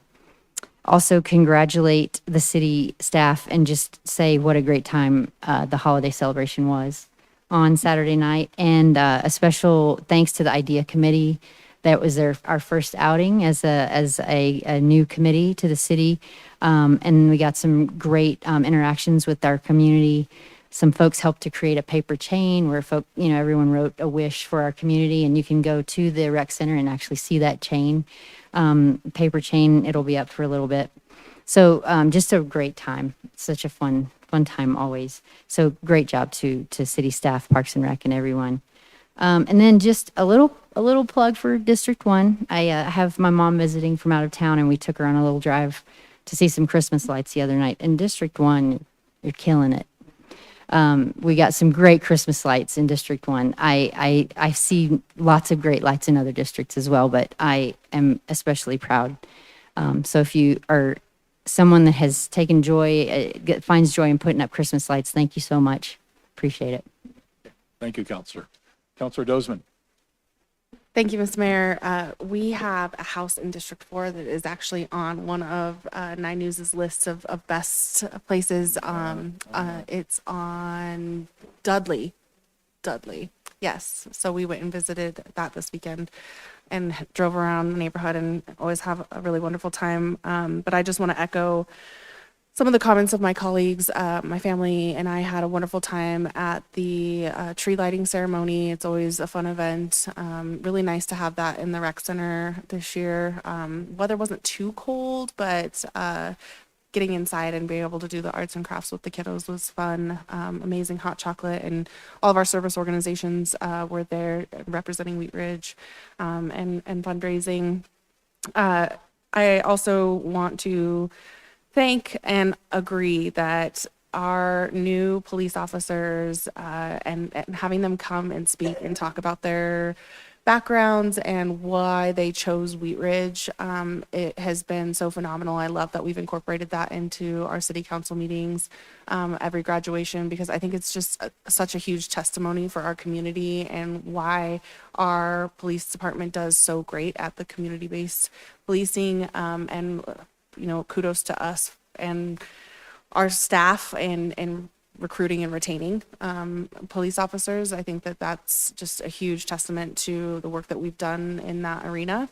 also congratulate the city staff and just say what a great time the holiday celebration was on Saturday night. And a special thanks to the IDEA committee. That was our first outing as a new committee to the city. And we got some great interactions with our community. Some folks helped to create a paper chain where everyone wrote a wish for our community, and you can go to the rec center and actually see that chain, paper chain. It'll be up for a little bit. So just a great time. Such a fun time always. So great job to city staff, Parks and Rec, and everyone. And then just a little plug for District 1. I have my mom visiting from out of town, and we took her on a little drive to see some Christmas lights the other night. In District 1, you're killing it. We got some great Christmas lights in District 1. I see lots of great lights in other districts as well, but I am especially proud. So if you are someone that has taken joy, finds joy in putting up Christmas lights, thank you so much. Appreciate it. Thank you, Counselor. Counselor Dozeman. Thank you, Mr. Mayor. We have a house in District 4 that is actually on one of 9 News' list of best places. It's on Dudley. Yes. So we went and visited that this weekend and drove around the neighborhood and always have a really wonderful time. But I just want to echo some of the comments of my colleagues. My family and I had a wonderful time at the tree lighting ceremony. It's always a fun event. Really nice to have that in the rec center this year. Weather wasn't too cold, but getting inside and being able to do the arts and crafts with the kiddos was fun. Amazing hot chocolate, and all of our service organizations were there representing Wheat Ridge and fundraising. I also want to thank and agree that our new police officers and having them come and speak and talk about their backgrounds and why they chose Wheat Ridge, it has been so phenomenal. I love that we've incorporated that into our city council meetings every graduation, because I think it's just such a huge testimony for our community and why our police department does so great at the community-based policing. And kudos to us and our staff and recruiting and retaining police officers. I think that that's just a huge testament to the work that we've done in that arena.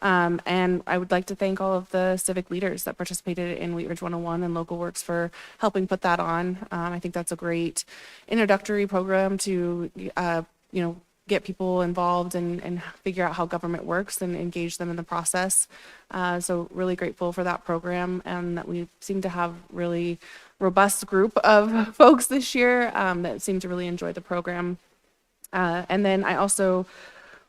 And I would like to thank all of the civic leaders that participated in Wheat Ridge 101 and Local Works for helping put that on. I think that's a great introductory program to, get people involved and figure out how government works and engage them in the process. So really grateful for that program, and that we seem to have really robust group of folks this year that seem to really enjoy the program. And then I also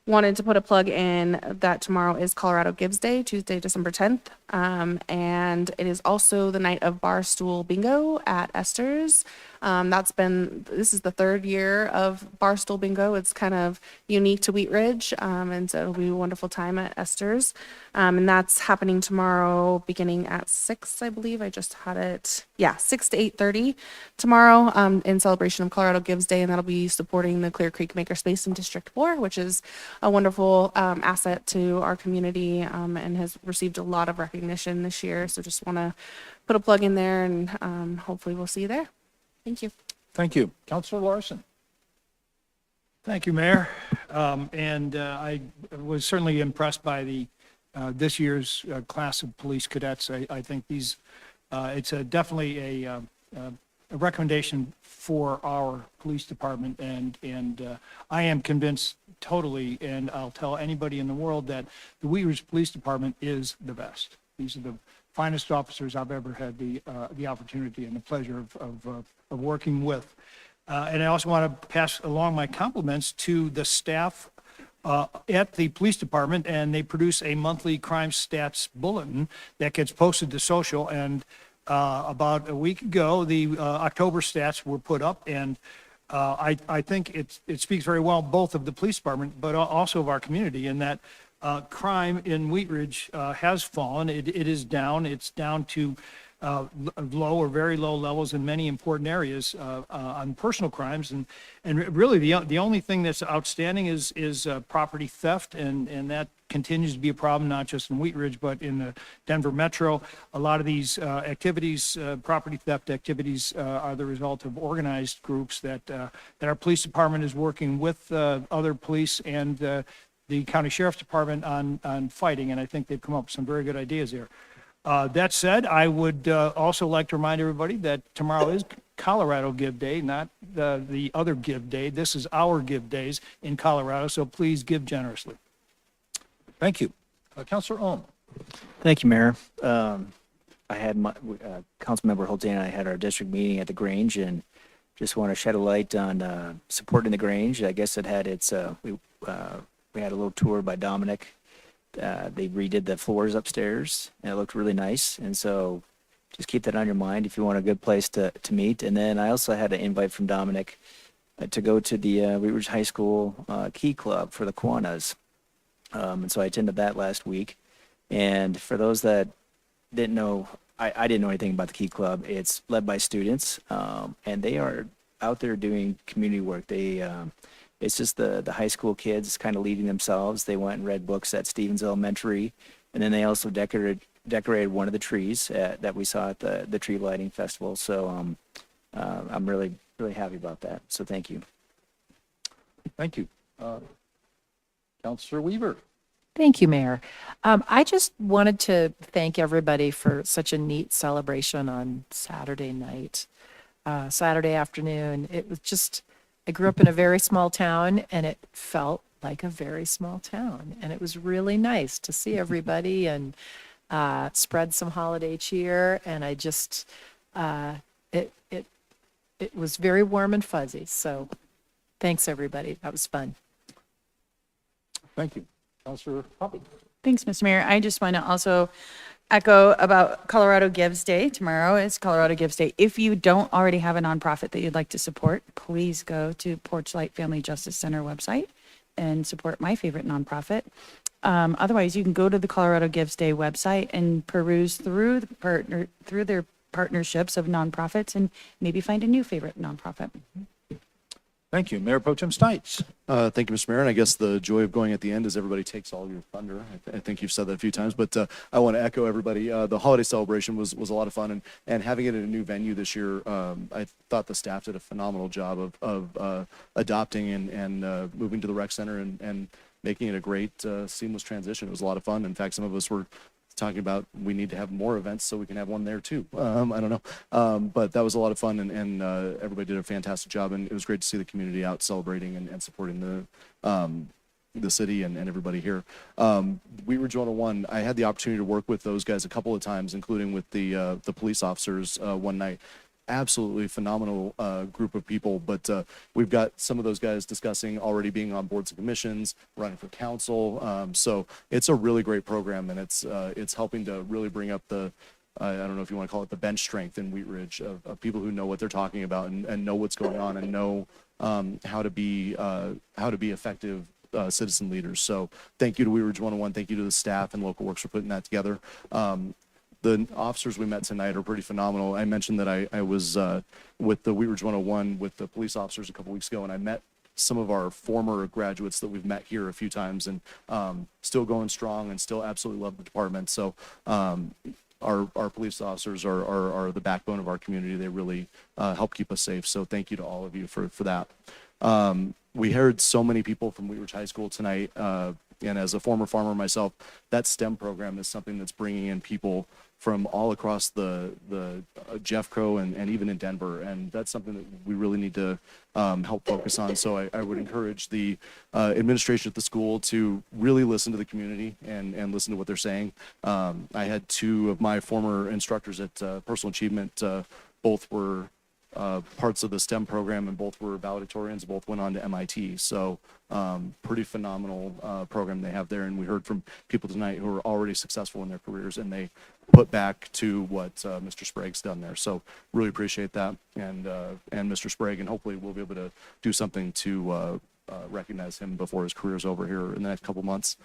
wanted to put a plug in that tomorrow is Colorado Gives Day, Tuesday, December 10th. And it is also the night of Barstool Bingo at Esther's. This is the 3rd year of Barstool Bingo. It's kind of unique to Wheat Ridge. And so it'll be a wonderful time at Esther's. And that's happening tomorrow beginning at 6, I believe. I just had it. Yeah, 6 to 8:30 tomorrow in celebration of Colorado Gives Day. And that'll be supporting the Clear Creek Makerspace in District 4, which is a wonderful asset to our community and has received a lot of recognition this year. So just want to put a plug in there, and hopefully we'll see you there. Thank you. Thank you. Counselor Larson. Thank you, Mayor. And I was certainly impressed by the this year's class of police cadets. I think these, it's definitely a recommendation for our police department, and I am convinced totally, and I'll tell anybody in the world that the Wheat Ridge Police Department is the best. These are the finest officers I've ever had the opportunity and the pleasure of working with. And I also want to pass along my compliments to the staff at the police department, and they produce a monthly crime stats bulletin that gets posted to social. And about a week ago, the October stats were put up, and I think it speaks very well both of the police department, but also of our community, in that crime in Wheat Ridge has fallen. It is down. It's down to low or very low levels in many important areas on personal crimes, and really the only thing that's outstanding is property theft, and that continues to be a problem not just in Wheat Ridge but in the Denver metro. A lot of these activities, property theft activities, are the result of organized groups that our police department is working with other police and the county sheriff's department on fighting, and I think they've come up with some very good ideas there. That said, I would also like to remind everybody that tomorrow is Colorado Give Day, not the other Give Day. This is our Give Days in Colorado, so please give generously. Thank you. Councilor Ohm. Thank you, Mayor. I had my, Councilmember Holtain and I had our district meeting at the Grange, and just want to shed a light on supporting the Grange. I guess it had its, we had a little tour by Dominic. They redid the floors upstairs, and it looked really nice. And so just keep that on your mind if you want a good place to meet. And then I also had an invite from Dominic to go to the Wheat Ridge High School Key Club for the Kiwanis. And so I attended that last week. And for those that didn't know, I didn't know anything about the Key Club. It's led by students, and they are out there doing community work. It's just the high school kids kind of leading themselves. They went and read books at Stevens Elementary, and then they also decorated one of the trees that we saw at the tree lighting festival. So I'm really happy about that. So thank you. Thank you. Councilor Weaver. Thank you, Mayor. I just wanted to thank everybody for such a neat celebration on Saturday night, Saturday afternoon. It was just, I grew up in a very small town, and it felt like a very small town. And it was really nice to see everybody and spread some holiday cheer. And I just, it was very warm and fuzzy. So thanks, everybody. That was fun. Thank you. Councilor Hoppe. Thanks, Mr. Mayor. I just want to also echo about Colorado Gives Day. Tomorrow is Colorado Gives Day. If you don't already have a nonprofit that you'd like to support, please go to Porchlight Family Justice Center website and support my favorite nonprofit. Otherwise, you can go to the Colorado Gives Day website and peruse through their partnerships of nonprofits and maybe find a new favorite nonprofit. Thank you. Mayor Pro Tem Stites. Thank you, Mr. Mayor. And I guess the joy of going at the end is everybody takes all your thunder. I think you've said that a few times, but I want to echo everybody. The holiday celebration was a lot of fun, and having it in a new venue this year, I thought the staff did a phenomenal job of adopting and moving to the rec center and making it a great seamless transition. It was a lot of fun. In fact, some of us were talking about we need to have more events so we can have one there too. I don't know. But that was a lot of fun, and everybody did a fantastic job, and it was great to see the community out celebrating and supporting the city and everybody here. Wheat Ridge 101, I had the opportunity to work with those guys a couple of times, including with the police officers one night. Absolutely phenomenal group of people, but we've got some of those guys discussing already being on boards and commissions, running for council. So it's a really great program, and it's helping to really bring up the I don't know if you want to call it the bench strength in Wheat Ridge of people who know what they're talking about and know what's going on and know how to be effective citizen leaders. So thank you to Wheat Ridge 101. Thank you to the staff and Local Works for putting that together. The officers we met tonight are pretty phenomenal. I mentioned that I was with the Wheat Ridge 101 with the police officers a couple weeks ago, and I met some of our former graduates that we've met here a few times, and still going strong and still absolutely love the department. So our police officers are the backbone of our community. They really help keep us safe. So thank you to all of you for that. We heard so many people from Wheat Ridge High School tonight And as a former farmer myself, that STEM program is something that's bringing in people from all across the Jeffco and even in Denver. And that's something that we really need to help focus on. So I would encourage the administration at the school to really listen to the community and listen to what they're saying. I had two of my former instructors at Personal Achievement, both were parts of the STEM program, and both were valedictorians, both went on to MIT. So pretty phenomenal program they have there. And we heard from people tonight who are already successful in their careers, and they put back to what Mr. Sprague's done there. So really appreciate that. And Mr. Sprague, and hopefully we'll be able to do something to recognize him before his career is over here in the next couple months.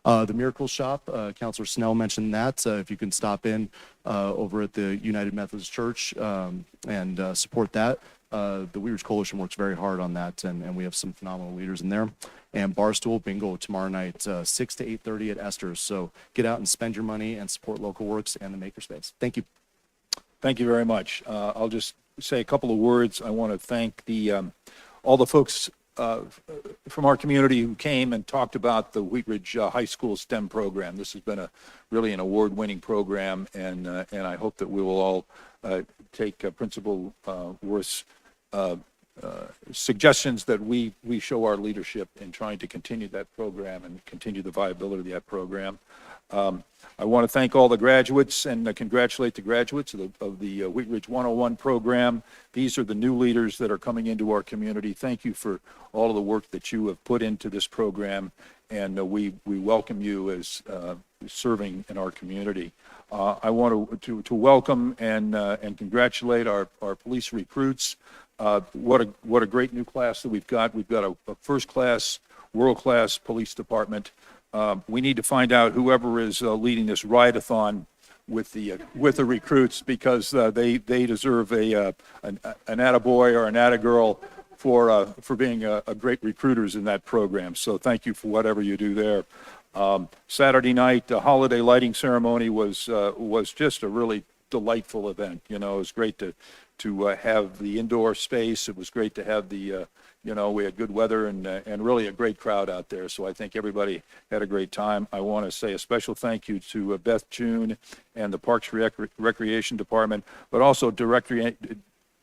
The Miracle Shop, Counselor Snell mentioned that. If you can stop in over at the United Methodist Church and support that. The Wheat Ridge Coalition works very hard on that, and we have some phenomenal leaders in there. And Barstool Bingo tomorrow night, 6 to 8:30 at Esther's. So get out and spend your money and support local works and the Makerspace. Thank you. Thank you very much. I'll just say a couple of words. I want to thank all the folks from our community who came and talked about the Wheat Ridge High School STEM program. This has been really an award-winning program, and I hope that we will all take Principal Worth's suggestions that we show our leadership in trying to continue that program and continue the viability of that program. I want to thank all the graduates and congratulate the graduates of the Wheat Ridge 101 program. These are the new leaders that are coming into our community. Thank you for all of the work that you have put into this program, and we welcome you as serving in our community. I want to welcome and congratulate our police recruits. What a great new class that we've got. We've got a first-class, world-class police department. We need to find out whoever is leading this ride-a-thon with the recruits, because they deserve an attaboy or an attagirl for being a great recruiters in that program. So thank you for whatever you do there. Saturday night, the holiday lighting ceremony was just a really delightful event. You know, it was great to have the indoor space. It was great to have we had good weather and really a great crowd out there. So I think everybody had a great time. I want to say a special thank you to Beth June and the Parks Recreation Department, but also Director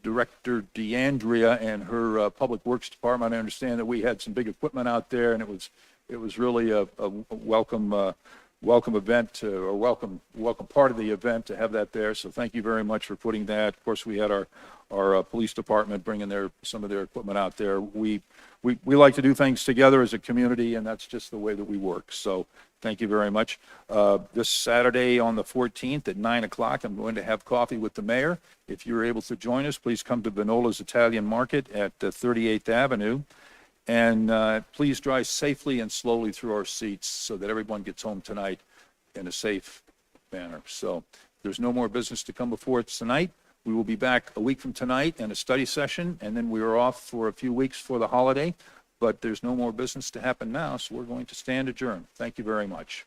DeAndrea and her Public Works Department. I understand that we had some big equipment out there, and it was really a welcome event, or welcome part of the event to have that there. So thank you very much for putting that. Of course, we had our police department bringing some of their equipment out there. We like to do things together as a community, and that's just the way that we work. So thank you very much. This Saturday on the 14th at 9 o'clock, I'm going to have coffee with the mayor. If you're able to join us, please come to Vinola's Italian Market at 38th Avenue. And please drive safely and slowly through our seats so that everyone gets home tonight in a safe manner. So there's no more business to come before us tonight. We will be back a week from tonight in a study session, and then we are off for a few weeks for the holiday. But there's no more business to happen now, so we're going to stand adjourned. Thank you very much.